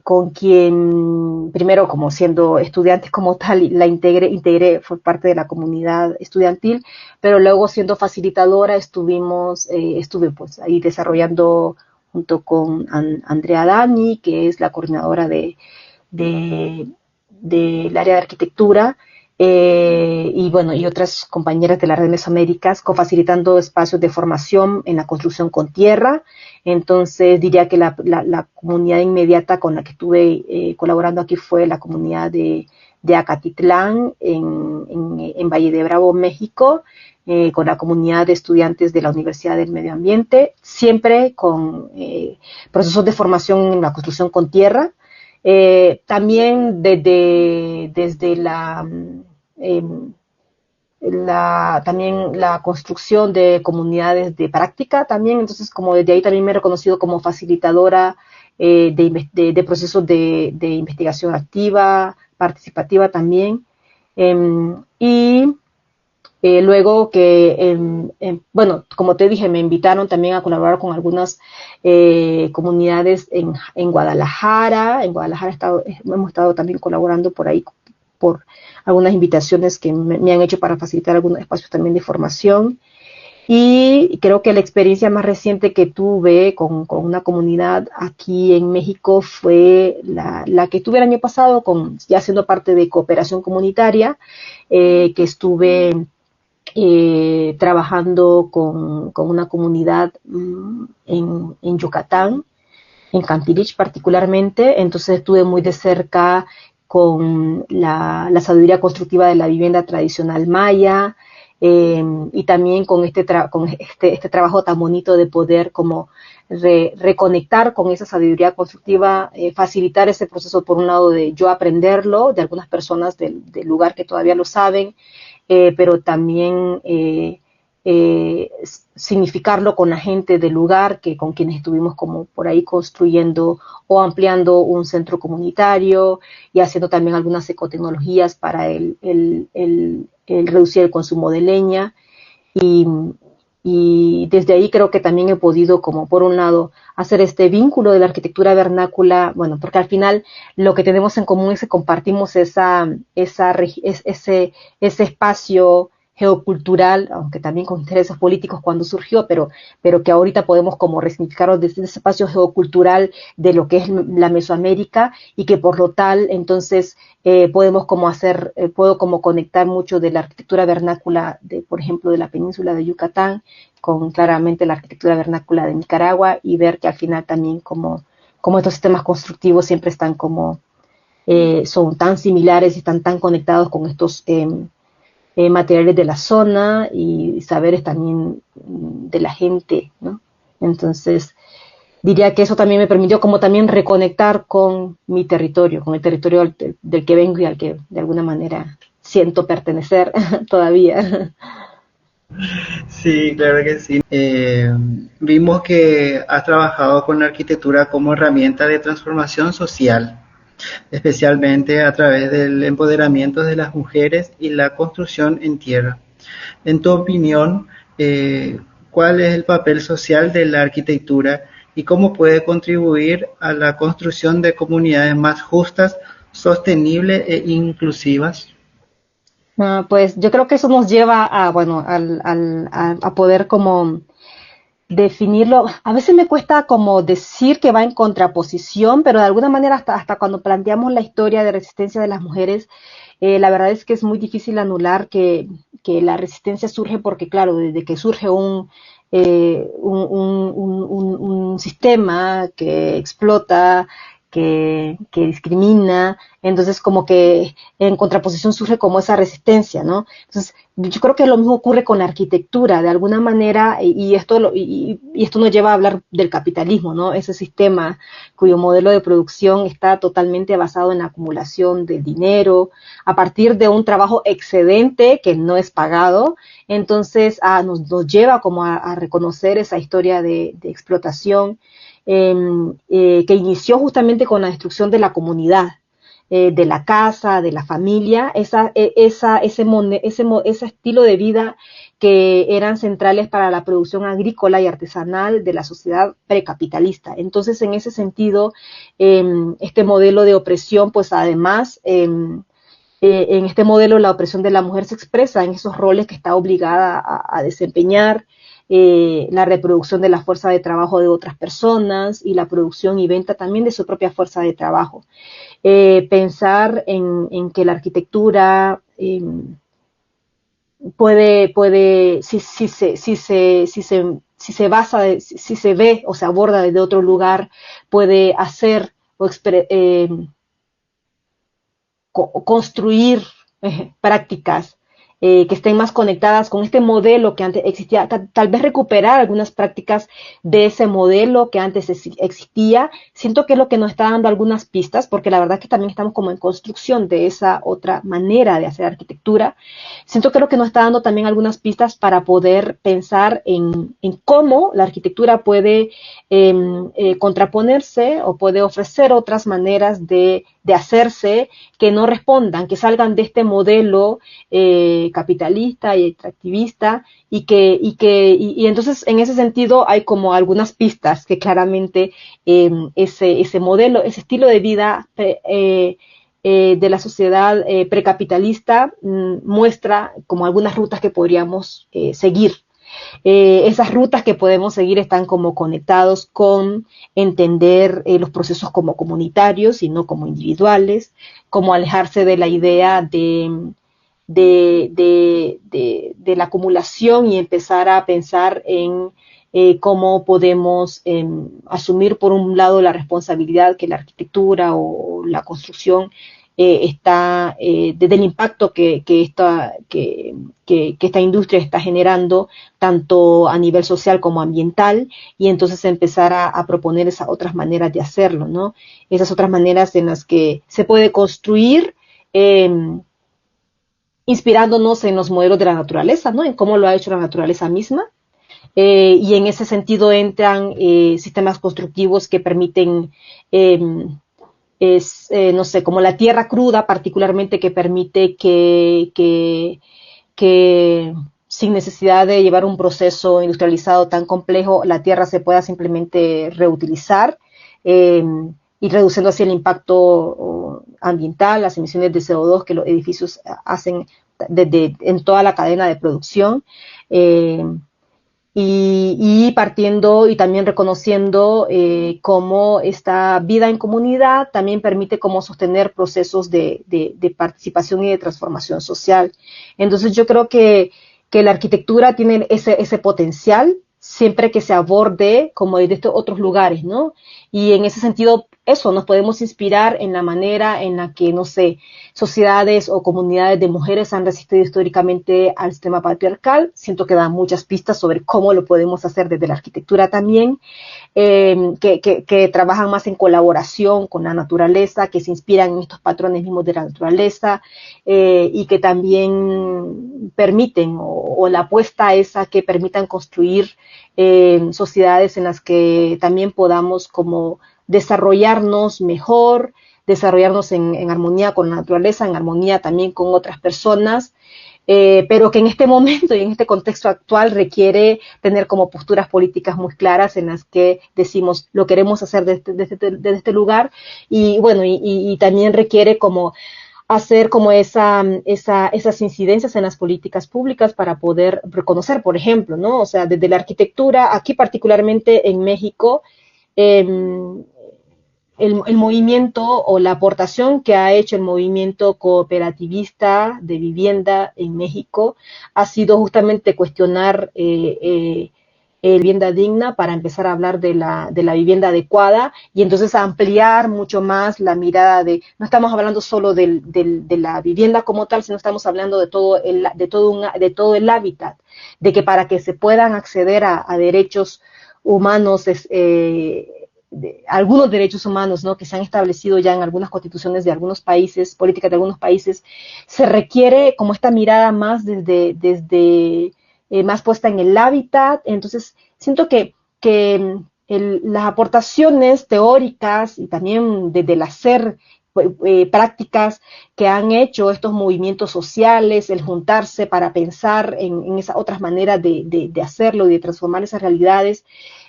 con quien primero como siendo estudiante como tal la integré, fue parte de la comunidad estudiantil, pero luego siendo facilitadora estuve pues ahí desarrollando junto con Andrea Dani, que es la coordinadora de, del área de arquitectura, y bueno, y otras compañeras de la Red Mesoaméricas, cofacilitando espacios de formación en la construcción con tierra. Entonces diría que la comunidad inmediata con la que estuve colaborando aquí fue la comunidad de Acatitlán en Valle de Bravo, México, con la comunidad de estudiantes de la Universidad del Medio Ambiente, siempre con procesos de formación en la construcción con tierra. También desde también la construcción de comunidades de práctica también, entonces como desde ahí también me he reconocido como facilitadora de procesos de investigación activa, participativa también, y luego bueno, como te dije, me invitaron también a colaborar con algunas comunidades en Guadalajara. En Guadalajara hemos estado también colaborando por ahí, por algunas invitaciones que me han hecho para facilitar algunos espacios también de formación. Y creo que la experiencia más reciente que tuve con una comunidad aquí en México fue la que tuve el año pasado, ya siendo parte de cooperación comunitaria, que estuve trabajando con una comunidad en Yucatán, en Cantilich particularmente. Entonces estuve muy de cerca con la sabiduría constructiva de la vivienda tradicional maya, y también con este trabajo tan bonito de poder como reconectar con esa sabiduría constructiva, facilitar ese proceso por un lado de yo aprenderlo, de algunas personas del lugar que todavía lo saben, pero también significarlo con la gente del lugar, con quienes estuvimos como por ahí construyendo o ampliando un centro comunitario y haciendo también algunas ecotecnologías para el reducir el consumo de leña. Y desde ahí creo que también he podido, como por un lado, hacer este vínculo de la arquitectura vernácula, bueno, porque al final lo que tenemos en común es que compartimos ese espacio geocultural, aunque también con intereses políticos cuando surgió, pero que ahorita podemos como resignificarlo desde ese espacio geocultural de lo que es la Mesoamérica, y que por lo tal, entonces, podemos como puedo como conectar mucho de la arquitectura vernácula, por ejemplo, de la península de Yucatán, con claramente la arquitectura vernácula de Nicaragua, y ver que al final también como estos sistemas constructivos siempre están como, son tan similares y están tan conectados con estos materiales de la zona y saberes también de la gente, ¿no? Entonces, diría que eso también me permitió como también reconectar con mi territorio, con el territorio del que vengo y al que de alguna manera siento pertenecer todavía. Sí, claro que sí. Vimos que has trabajado con la arquitectura como herramienta de transformación social, especialmente a través del empoderamiento de las mujeres y la construcción en tierra. En tu opinión, ¿cuál es el papel social de la arquitectura y cómo puede contribuir a la construcción de comunidades más justas, sostenibles e inclusivas? Pues yo creo que eso nos lleva bueno, a poder como definirlo. A veces me cuesta como decir que va en contraposición, pero de alguna manera hasta cuando planteamos la historia de resistencia de las mujeres, la verdad es que es muy difícil anular que la resistencia surge porque, claro, desde que surge un sistema que explota, que discrimina, entonces como que en contraposición surge como esa resistencia, ¿no? Entonces yo creo que lo mismo ocurre con la arquitectura, de alguna manera, y esto nos lleva a hablar del capitalismo, ¿no? Ese sistema cuyo modelo de producción está totalmente basado en la acumulación de dinero, a partir de un trabajo excedente que no es pagado. Entonces nos lleva como a reconocer esa historia de explotación, que inició justamente con la destrucción de la comunidad. de la casa, de la familia, ese estilo de vida que eran centrales para la producción agrícola y artesanal de la sociedad precapitalista. Entonces, en ese sentido, este modelo de opresión, pues además, en este modelo la opresión de la mujer se expresa en esos roles que está obligada a desempeñar, la reproducción de la fuerza de trabajo de otras personas y la producción y venta también de su propia fuerza de trabajo. Pensar en que la arquitectura si se basa, si se ve o se aborda desde otro lugar, puede hacer o construir prácticas que estén más conectadas con este modelo que antes existía, tal vez recuperar algunas prácticas de ese modelo que antes existía. Siento que es lo que nos está dando algunas pistas, porque la verdad es que también estamos como en construcción de esa otra manera de hacer arquitectura. Siento que es lo que nos está dando también algunas pistas para poder pensar en cómo la arquitectura puede contraponerse o puede ofrecer otras maneras de hacerse que no respondan, que salgan de este modelo capitalista y extractivista y entonces en ese sentido hay como algunas pistas que claramente ese modelo, ese estilo de vida de la sociedad precapitalista muestra como algunas rutas que podríamos seguir. Esas rutas que podemos seguir están como conectados con entender los procesos como comunitarios y no como individuales, como alejarse de la idea de la acumulación y empezar a pensar en cómo podemos asumir por un lado la responsabilidad que la arquitectura o la construcción está desde el impacto que esta industria está generando tanto a nivel social como ambiental, y entonces empezar a proponer esas otras maneras de hacerlo, ¿no? Esas otras maneras en las que se puede construir inspirándonos en los modelos de la naturaleza, ¿no? En cómo lo ha hecho la naturaleza misma. Y en ese sentido entran sistemas constructivos que permiten no sé, como la tierra cruda particularmente, que permite que sin necesidad de llevar un proceso industrializado tan complejo, la tierra se pueda simplemente reutilizar y reduciendo así el impacto ambiental, las emisiones de CO2 que los edificios hacen en toda la cadena de producción. Y partiendo y también reconociendo cómo esta vida en comunidad también permite cómo sostener procesos de participación y de transformación social. Entonces yo creo que la arquitectura tiene ese potencial siempre que se aborde como desde estos otros lugares, ¿no? Y en ese sentido, eso, nos podemos inspirar en la manera en la que, no sé, sociedades o comunidades de mujeres han resistido históricamente al sistema patriarcal. Siento que da muchas pistas sobre cómo lo podemos hacer desde la arquitectura también, que trabajan más en colaboración con la naturaleza, que se inspiran en estos patrones mismos de la naturaleza, y que también permiten, o la apuesta esa que permitan construir sociedades en las que también podamos como desarrollarnos mejor, desarrollarnos en armonía con la naturaleza, en armonía también con otras personas, pero que en este momento y en este contexto actual requiere tener como posturas políticas muy claras en las que decimos lo queremos hacer desde este lugar, y bueno, y también requiere como hacer como esas incidencias en las políticas públicas para poder reconocer, por ejemplo, ¿no? O sea, desde la arquitectura, aquí particularmente en México, el movimiento o la aportación que ha hecho el movimiento cooperativista de vivienda en México ha sido justamente cuestionar vivienda digna para empezar a hablar de la vivienda adecuada, y entonces ampliar mucho más la mirada no estamos hablando solo de la vivienda como tal, sino estamos hablando de todo el hábitat, de que para que se puedan acceder a derechos humanos, algunos derechos humanos, ¿no?, que se han establecido ya en algunas constituciones de algunos países, políticas de algunos países, se requiere como esta mirada más desde más puesta en el hábitat. Entonces siento que las aportaciones teóricas y también desde el hacer prácticas que han hecho estos movimientos sociales, el juntarse para pensar en esas otras maneras de hacerlo y de transformar esas realidades,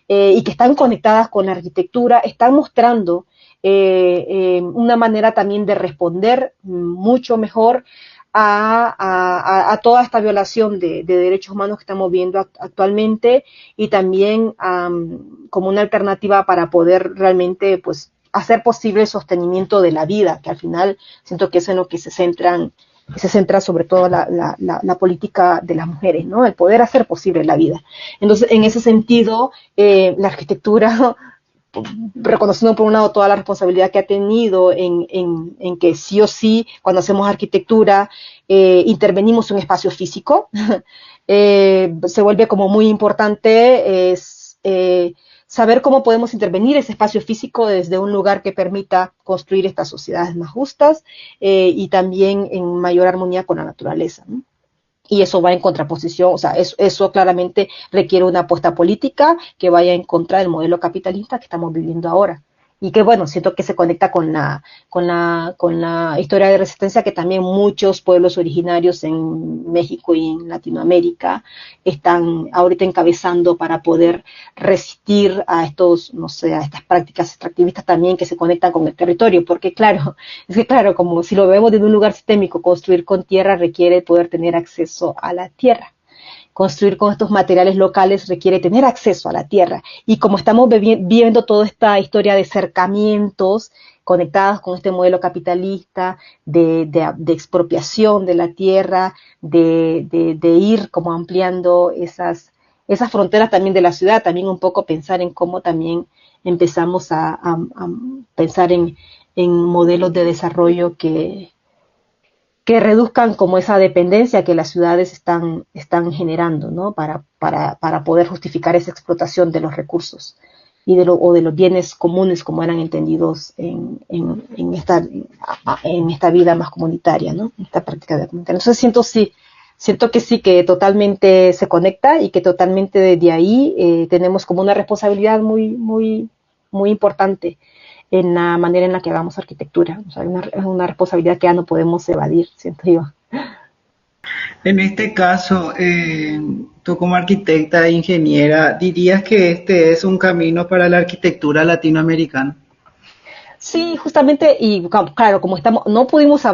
y que están conectadas con la arquitectura, están mostrando una manera también de responder mucho mejor a toda esta violación de derechos humanos que estamos viendo actualmente, y también como una alternativa para poder realmente pues hacer posible el sostenimiento de la vida, que al final siento que es en lo que se centra sobre todo la política de las mujeres, ¿no? El poder hacer posible la vida. Entonces, en ese sentido, la arquitectura, reconociendo por un lado toda la responsabilidad que ha tenido en que sí o sí, cuando hacemos arquitectura, intervenimos en un espacio físico, se vuelve como muy importante saber cómo podemos intervenir ese espacio físico desde un lugar que permita construir estas sociedades más justas, y también en mayor armonía con la naturaleza, ¿no? Y eso va en contraposición, o sea, eso claramente requiere una apuesta política que vaya en contra del modelo capitalista que estamos viviendo ahora. Y que, bueno, siento que se conecta con la historia de resistencia que también muchos pueblos originarios en México y en Latinoamérica están ahorita encabezando para poder resistir a estos, no sé, a estas prácticas extractivistas también que se conectan con el territorio. Porque claro, es que claro, como si lo vemos desde un lugar sistémico, construir con tierra requiere poder tener acceso a la tierra. Construir con estos materiales locales requiere tener acceso a la tierra. Y como estamos viendo toda esta historia de cercamientos conectados con este modelo capitalista, de expropiación de la tierra, de ir como ampliando esas fronteras también de la ciudad, también un poco pensar en cómo también empezamos a pensar en modelos de desarrollo que reduzcan como esa dependencia que las ciudades están generando, ¿no? Para poder justificar esa explotación de los recursos y de los bienes comunes como eran entendidos en esta vida más comunitaria, ¿no? En esta práctica de comunitaria. Entonces siento que sí, que totalmente se conecta, y que totalmente desde ahí tenemos como una responsabilidad muy, muy, muy importante en la manera en la que hagamos arquitectura. O sea, es una responsabilidad que ya no podemos evadir, siento yo. En este caso, tú como arquitecta e ingeniera, ¿dirías que este es un camino para la arquitectura latinoamericana? Sí, justamente, y claro, como no podemos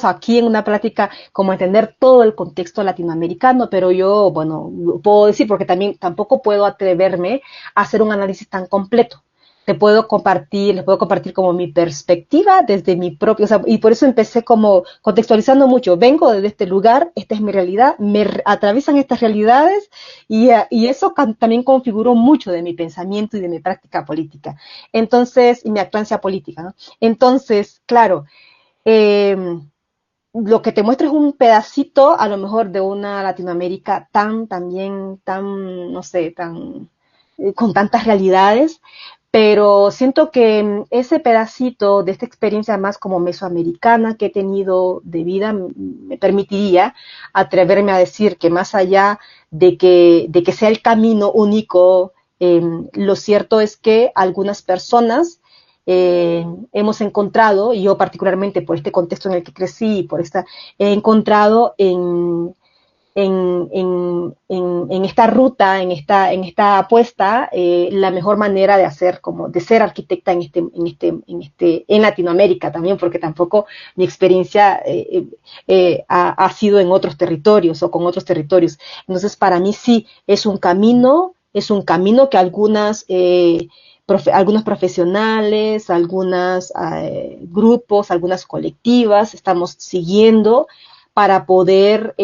aquí en una práctica como entender todo el contexto latinoamericano, pero yo, bueno, puedo decir, porque también tampoco puedo atreverme a hacer un análisis tan completo. Les puedo compartir como mi perspectiva desde mi propio, o sea, y por eso empecé como contextualizando mucho. Vengo desde este lugar, esta es mi realidad, atraviesan estas realidades, y eso también configuró mucho de mi pensamiento y de mi práctica política. Entonces, y mi actuancia política, ¿no? Entonces, claro, eh, lo que te muestra es un pedacito, a lo mejor, de una Latinoamérica también, no sé, con tantas realidades, pero siento que ese pedacito de esta experiencia más como mesoamericana que he tenido de vida me permitiría atreverme a decir que más allá de que sea el camino único, lo cierto es que algunas personas hemos encontrado, y yo particularmente por este contexto en el que crecí, he encontrado en esta ruta, en esta apuesta, la mejor manera de ser arquitecta en Latinoamérica también, porque tampoco mi experiencia ha sido en otros territorios o con otros territorios. Entonces, para mí sí es un camino que algunos profesionales, algunos grupos, algunas colectivas estamos siguiendo para poder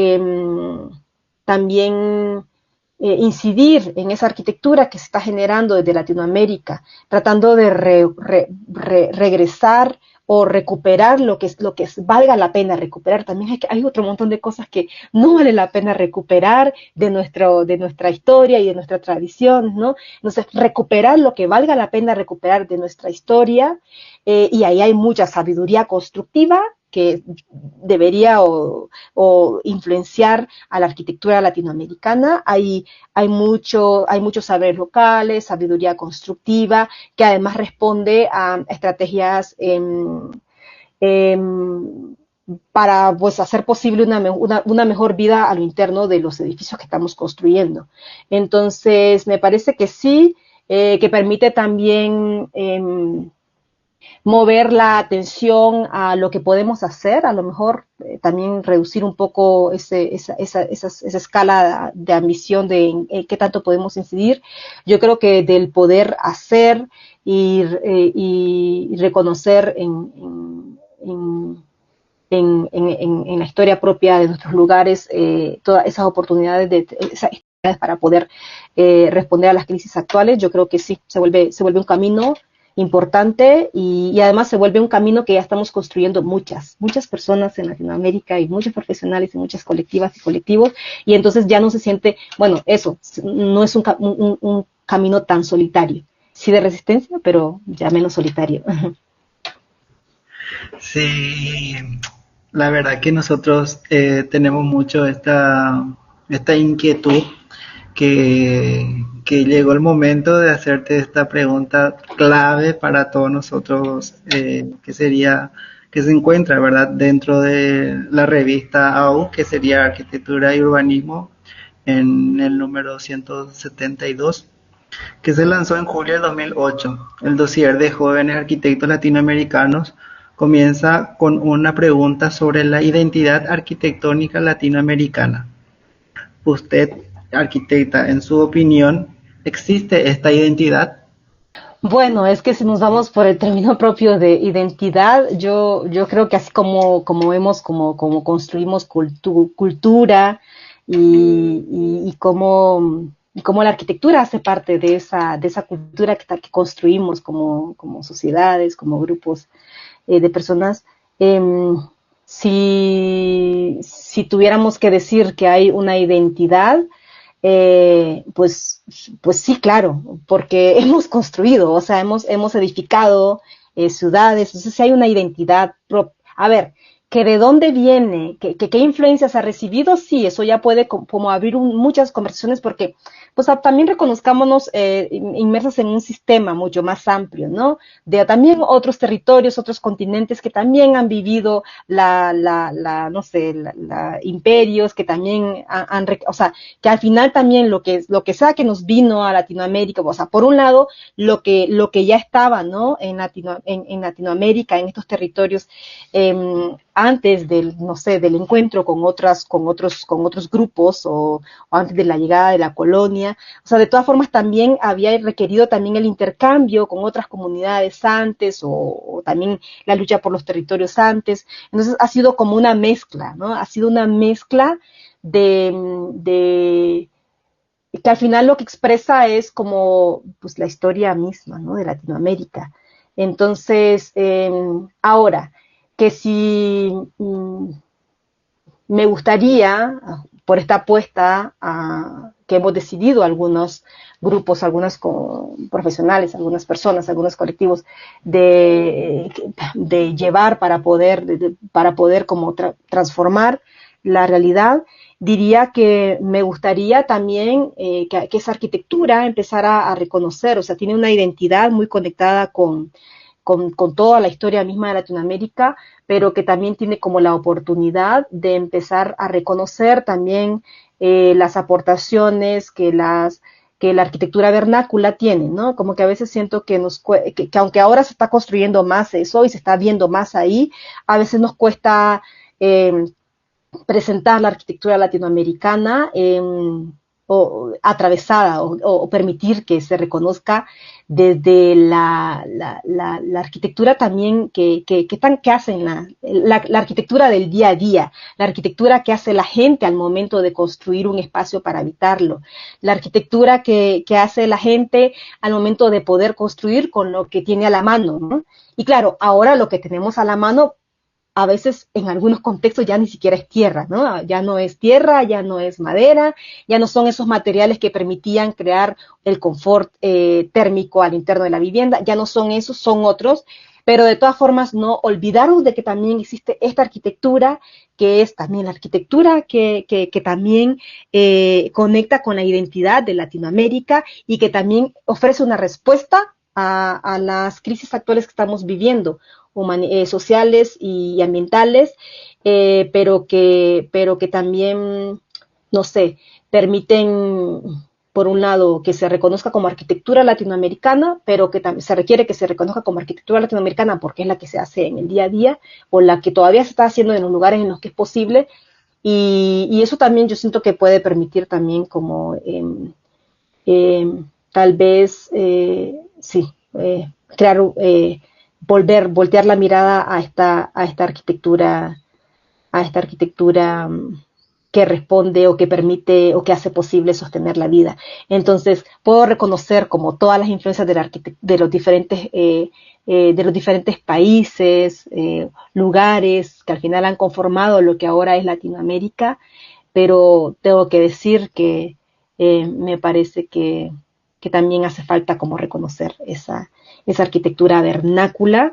también incidir en esa arquitectura que se está generando desde Latinoamérica, tratando de regresar o recuperar lo que valga la pena recuperar. También hay otro montón de cosas que no vale la pena recuperar de nuestra historia y de nuestra tradición, ¿no? Entonces, recuperar lo que valga la pena recuperar de nuestra historia, y ahí hay mucha sabiduría constructiva que debería o influenciar a la arquitectura latinoamericana. Hay muchos saberes locales, sabiduría constructiva, que además responde a estrategias para pues hacer posible una mejor vida a lo interno de los edificios que estamos construyendo. Entonces, me parece que sí, que permite también mover la atención a lo que podemos hacer, a lo mejor también reducir un poco esa escala de ambición de en qué tanto podemos incidir. Yo creo que del poder hacer y reconocer en la historia propia de nuestros lugares todas esas oportunidades para poder responder a las crisis actuales, yo creo que sí, se vuelve un camino importante y además se vuelve un camino que ya estamos construyendo muchas personas en Latinoamérica y muchos profesionales y muchas colectivas y colectivos, y entonces ya no se siente, bueno, eso, no es un camino tan solitario, sí de resistencia, pero ya menos solitario. Sí, la verdad que nosotros tenemos mucho esta inquietud que llegó el momento de hacerte esta pregunta clave para todos nosotros, que sería, que se encuentra, ¿verdad?, dentro de la revista AU, que sería Arquitectura y Urbanismo, en el número 172, que se lanzó en julio de 2008. El dossier de jóvenes arquitectos latinoamericanos comienza con una pregunta sobre la identidad arquitectónica latinoamericana. Usted, arquitecta, en su opinión, ¿existe esta identidad? Bueno, es que si nos vamos por el término propio de identidad, yo creo que así como construimos cultura y cómo la arquitectura hace parte de esa cultura que construimos como sociedades, como grupos de personas, si tuviéramos que decir que hay una identidad, pues sí, claro, porque hemos construido, o sea, hemos edificado ciudades, entonces sí hay una identidad propia. A ver, que de dónde viene, qué influencias ha recibido, sí, eso ya puede como abrir muchas conversaciones porque pues también reconozcámonos inmersos en un sistema mucho más amplio, ¿no? De también otros territorios, otros continentes que también han vivido no sé, imperios que también o sea, que al final también lo que sea que nos vino a Latinoamérica, o sea, por un lado, lo que ya estaba, ¿no? En Latinoamérica, en estos territorios, antes no sé, del encuentro con otros grupos o antes de la llegada de la colonia, o sea, de todas formas también había requerido también el intercambio con otras comunidades antes o también la lucha por los territorios antes, entonces ha sido como una mezcla, ¿no? Ha sido una mezcla de que al final lo que expresa es como pues la historia misma, ¿no? De Latinoamérica. Entonces, ahora, que si me gustaría, por esta apuesta que hemos decidido algunos grupos, algunos profesionales, algunas personas, algunos colectivos, de llevar para poder como transformar la realidad, diría que me gustaría también que esa arquitectura empezara a reconocer, o sea, tiene una identidad muy conectada con toda la historia misma de Latinoamérica, pero que también tiene como la oportunidad de empezar a reconocer también las aportaciones que la arquitectura vernácula tiene, ¿no? Como que a veces siento que aunque ahora se está construyendo más eso y se está viendo más ahí, a veces nos cuesta presentar la arquitectura latinoamericana o atravesada o permitir que se reconozca desde la arquitectura también que hacen la arquitectura del día a día, la arquitectura que hace la gente al momento de construir un espacio para habitarlo, la arquitectura que hace la gente al momento de poder construir con lo que tiene a la mano, ¿no? Y claro, ahora lo que tenemos a la mano a veces en algunos contextos ya ni siquiera es tierra, ¿no? Ya no es tierra, ya no es madera, ya no son esos materiales que permitían crear el confort térmico al interno de la vivienda, ya no son esos, son otros, pero de todas formas no olvidarnos de que también existe esta arquitectura, que es también la arquitectura que también conecta con la identidad de Latinoamérica y que también ofrece una respuesta a las crisis actuales que estamos viviendo. sociales y ambientales, pero que también, no sé, permiten, por un lado, que se reconozca como arquitectura latinoamericana, pero que también se requiere que se reconozca como arquitectura latinoamericana porque es la que se hace en el día a día o la que todavía se está haciendo en los lugares en los que es posible. Y eso también yo siento que puede permitir también como tal vez, sí, crear, voltear la mirada a esta arquitectura que responde o que permite o que hace posible sostener la vida. Entonces, puedo reconocer como todas las influencias de los diferentes países, lugares que al final han conformado lo que ahora es Latinoamérica, pero tengo que decir que me parece que también hace falta como reconocer esa arquitectura vernácula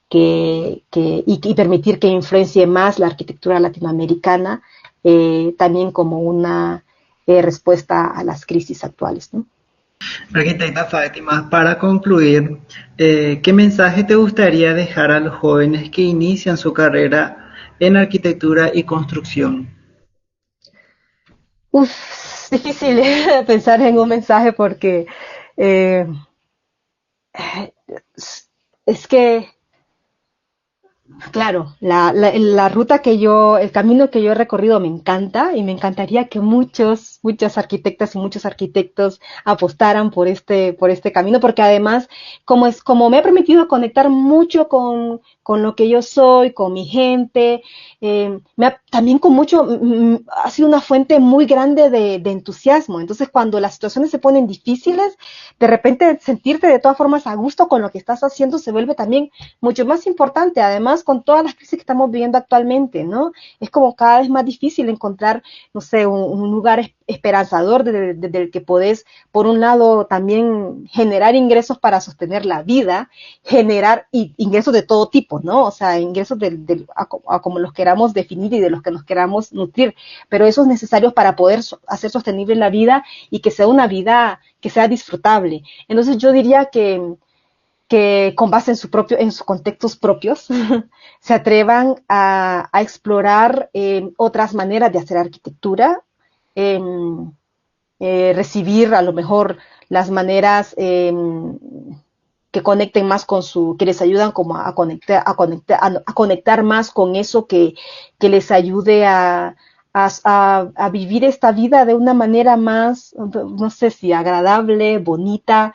y permitir que influencie más la arquitectura latinoamericana, también como una respuesta a las crisis actuales, ¿no? Arquitecta Fátima, para concluir, ¿qué mensaje te gustaría dejar a los jóvenes que inician su carrera en arquitectura y construcción? Uf, es difícil pensar en un mensaje porque eh, es que claro, la ruta el camino que yo he recorrido me encanta y me encantaría que muchas arquitectas y muchos arquitectos apostaran por este camino, porque además, como me ha permitido conectar mucho con lo que yo soy, con mi gente, también ha sido una fuente muy grande de entusiasmo. Entonces, cuando las situaciones se ponen difíciles, de repente sentirte de todas formas a gusto con lo que estás haciendo se vuelve también mucho más importante, además con todas las crisis que estamos viviendo actualmente, ¿no? Es como cada vez más difícil encontrar, no sé, un lugar esperanzador desde el que podés, por un lado, también generar ingresos para sostener la vida, generar ingresos de todo tipo, ¿no? O sea, ingresos a como los queramos definir y de los que nos queramos nutrir, pero esos necesarios para poder hacer sostenible la vida y que sea una vida que sea disfrutable. Entonces yo diría que con base en sus contextos propios, se atrevan a explorar otras maneras de hacer arquitectura, eh, recibir a lo mejor las maneras que conecten más que les ayudan como a conectar más con eso que les ayude a vivir esta vida de una manera más, no sé si agradable, bonita,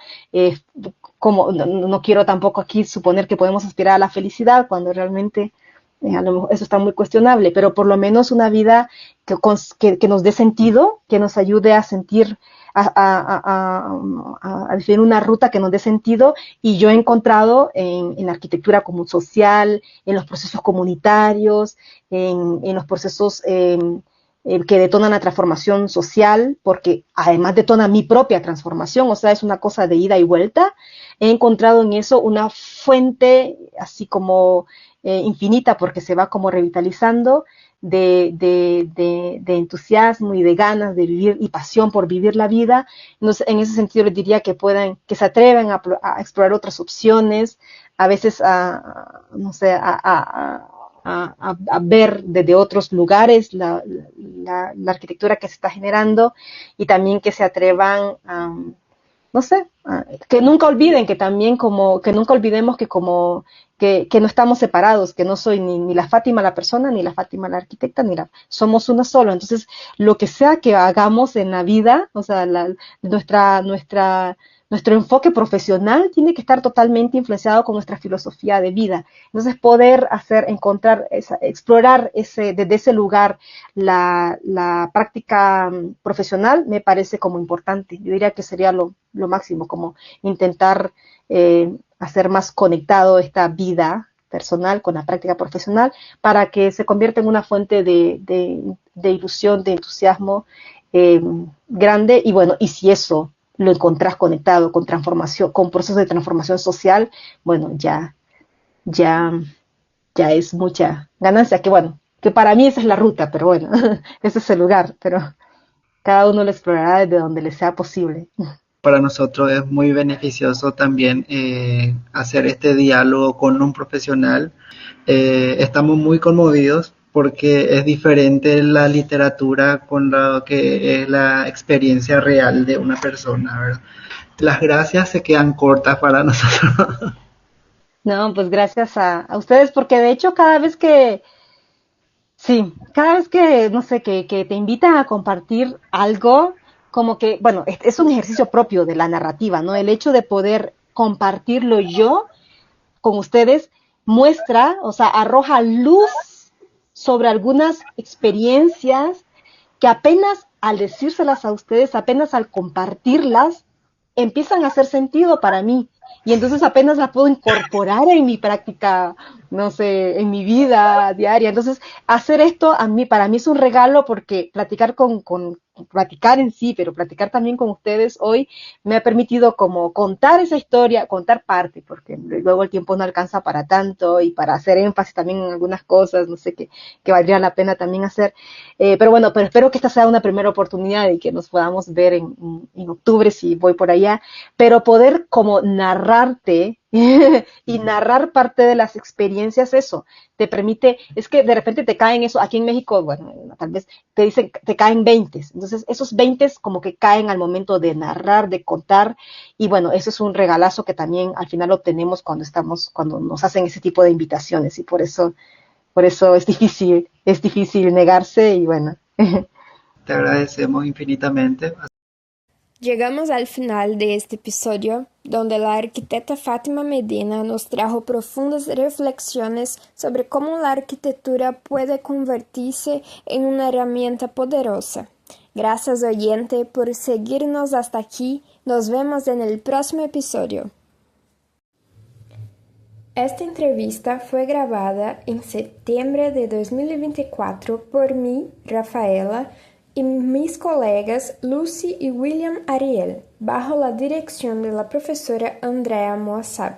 no quiero tampoco aquí suponer que podemos aspirar a la felicidad cuando realmente a lo mejor eso está muy cuestionable, pero por lo menos una vida que nos dé sentido, que nos ayude a sentir, a definir una ruta que nos dé sentido, y yo he encontrado en la arquitectura como social, en los procesos comunitarios, en los procesos que detonan la transformación social, porque además detona mi propia transformación, o sea, es una cosa de ida y vuelta. He encontrado en eso una fuente así como infinita, porque se va como revitalizando de entusiasmo y de ganas de vivir y pasión por vivir la vida. Entonces, en ese sentido les diría que se atrevan a explorar otras opciones, a veces no sé, a ver desde otros lugares la arquitectura que se está generando, y también que se atrevan a, no sé, que nunca olviden que también que nunca olvidemos que no estamos separados, que no soy ni la Fátima la persona, ni la Fátima la arquitecta, somos una sola. Entonces, lo que sea que hagamos en la vida, o sea, nuestro enfoque profesional tiene que estar totalmente influenciado con nuestra filosofía de vida. Entonces, poder explorar desde ese lugar la práctica profesional me parece como importante. Yo diría que sería lo máximo, como intentar hacer más conectado esta vida personal con la práctica profesional para que se convierta en una fuente de ilusión, de entusiasmo grande. Y bueno, y si eso lo encontrás conectado con transformación, con procesos de transformación social, bueno, ya, ya es mucha ganancia, que bueno, que para mí esa es la ruta, pero bueno, ese es el lugar, pero cada uno lo explorará desde donde le sea posible. para nosotros es muy beneficioso también hacer este diálogo con un profesional. Estamos muy conmovidos porque es diferente la literatura con lo que es la experiencia real de una persona, ¿verdad? Las gracias se quedan cortas para nosotros. No, pues gracias a ustedes, porque de hecho sí, cada vez que, no sé, que te invitan a compartir algo, como que, bueno, es un ejercicio propio de la narrativa, ¿no? El hecho de poder compartirlo yo con ustedes muestra, o sea, arroja luz sobre algunas experiencias que apenas al decírselas a ustedes, apenas al compartirlas, empiezan a hacer sentido para mí. Y entonces apenas la puedo incorporar en mi práctica, no sé, en mi vida diaria. Entonces, hacer esto a mí, para mí es un regalo porque platicar en sí, pero platicar también con ustedes hoy me ha permitido como contar esa historia, contar parte, porque luego el tiempo no alcanza para tanto y para hacer énfasis también en algunas cosas, no sé, que valdría la pena también hacer. Pero bueno, pero espero que esta sea una primera oportunidad y que nos podamos ver en octubre si voy por allá, pero poder como narrarte y narrar parte de las experiencias, eso te permite, es que de repente te caen eso, aquí en México, bueno, tal vez te dicen, te caen 20, entonces esos 20 como que caen al momento de narrar, de contar, y bueno, eso es un regalazo que también al final obtenemos cuando nos hacen ese tipo de invitaciones, y por eso es difícil negarse, y bueno. Te agradecemos infinitamente. Llegamos al final de este episodio, donde la arquitecta Fátima Medina nos trajo profundas reflexiones sobre cómo la arquitectura puede convertirse en una herramienta poderosa. Gracias, oyente, por seguirnos hasta aquí. Nos vemos en el próximo episodio. Esta entrevista fue grabada en septiembre de 2024 por mí, Rafaela, y mis colegas Lucy y William Ariel, bajo la dirección de la profesora Andrea Moassab,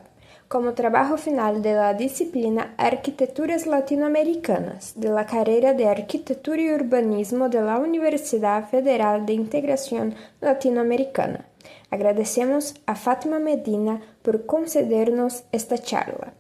como trabajo final de la disciplina Arquitecturas Latinoamericanas, de la carrera de Arquitectura y Urbanismo de la Universidad Federal de Integración Latinoamericana. Agradecemos a Fátima Medina por concedernos esta charla.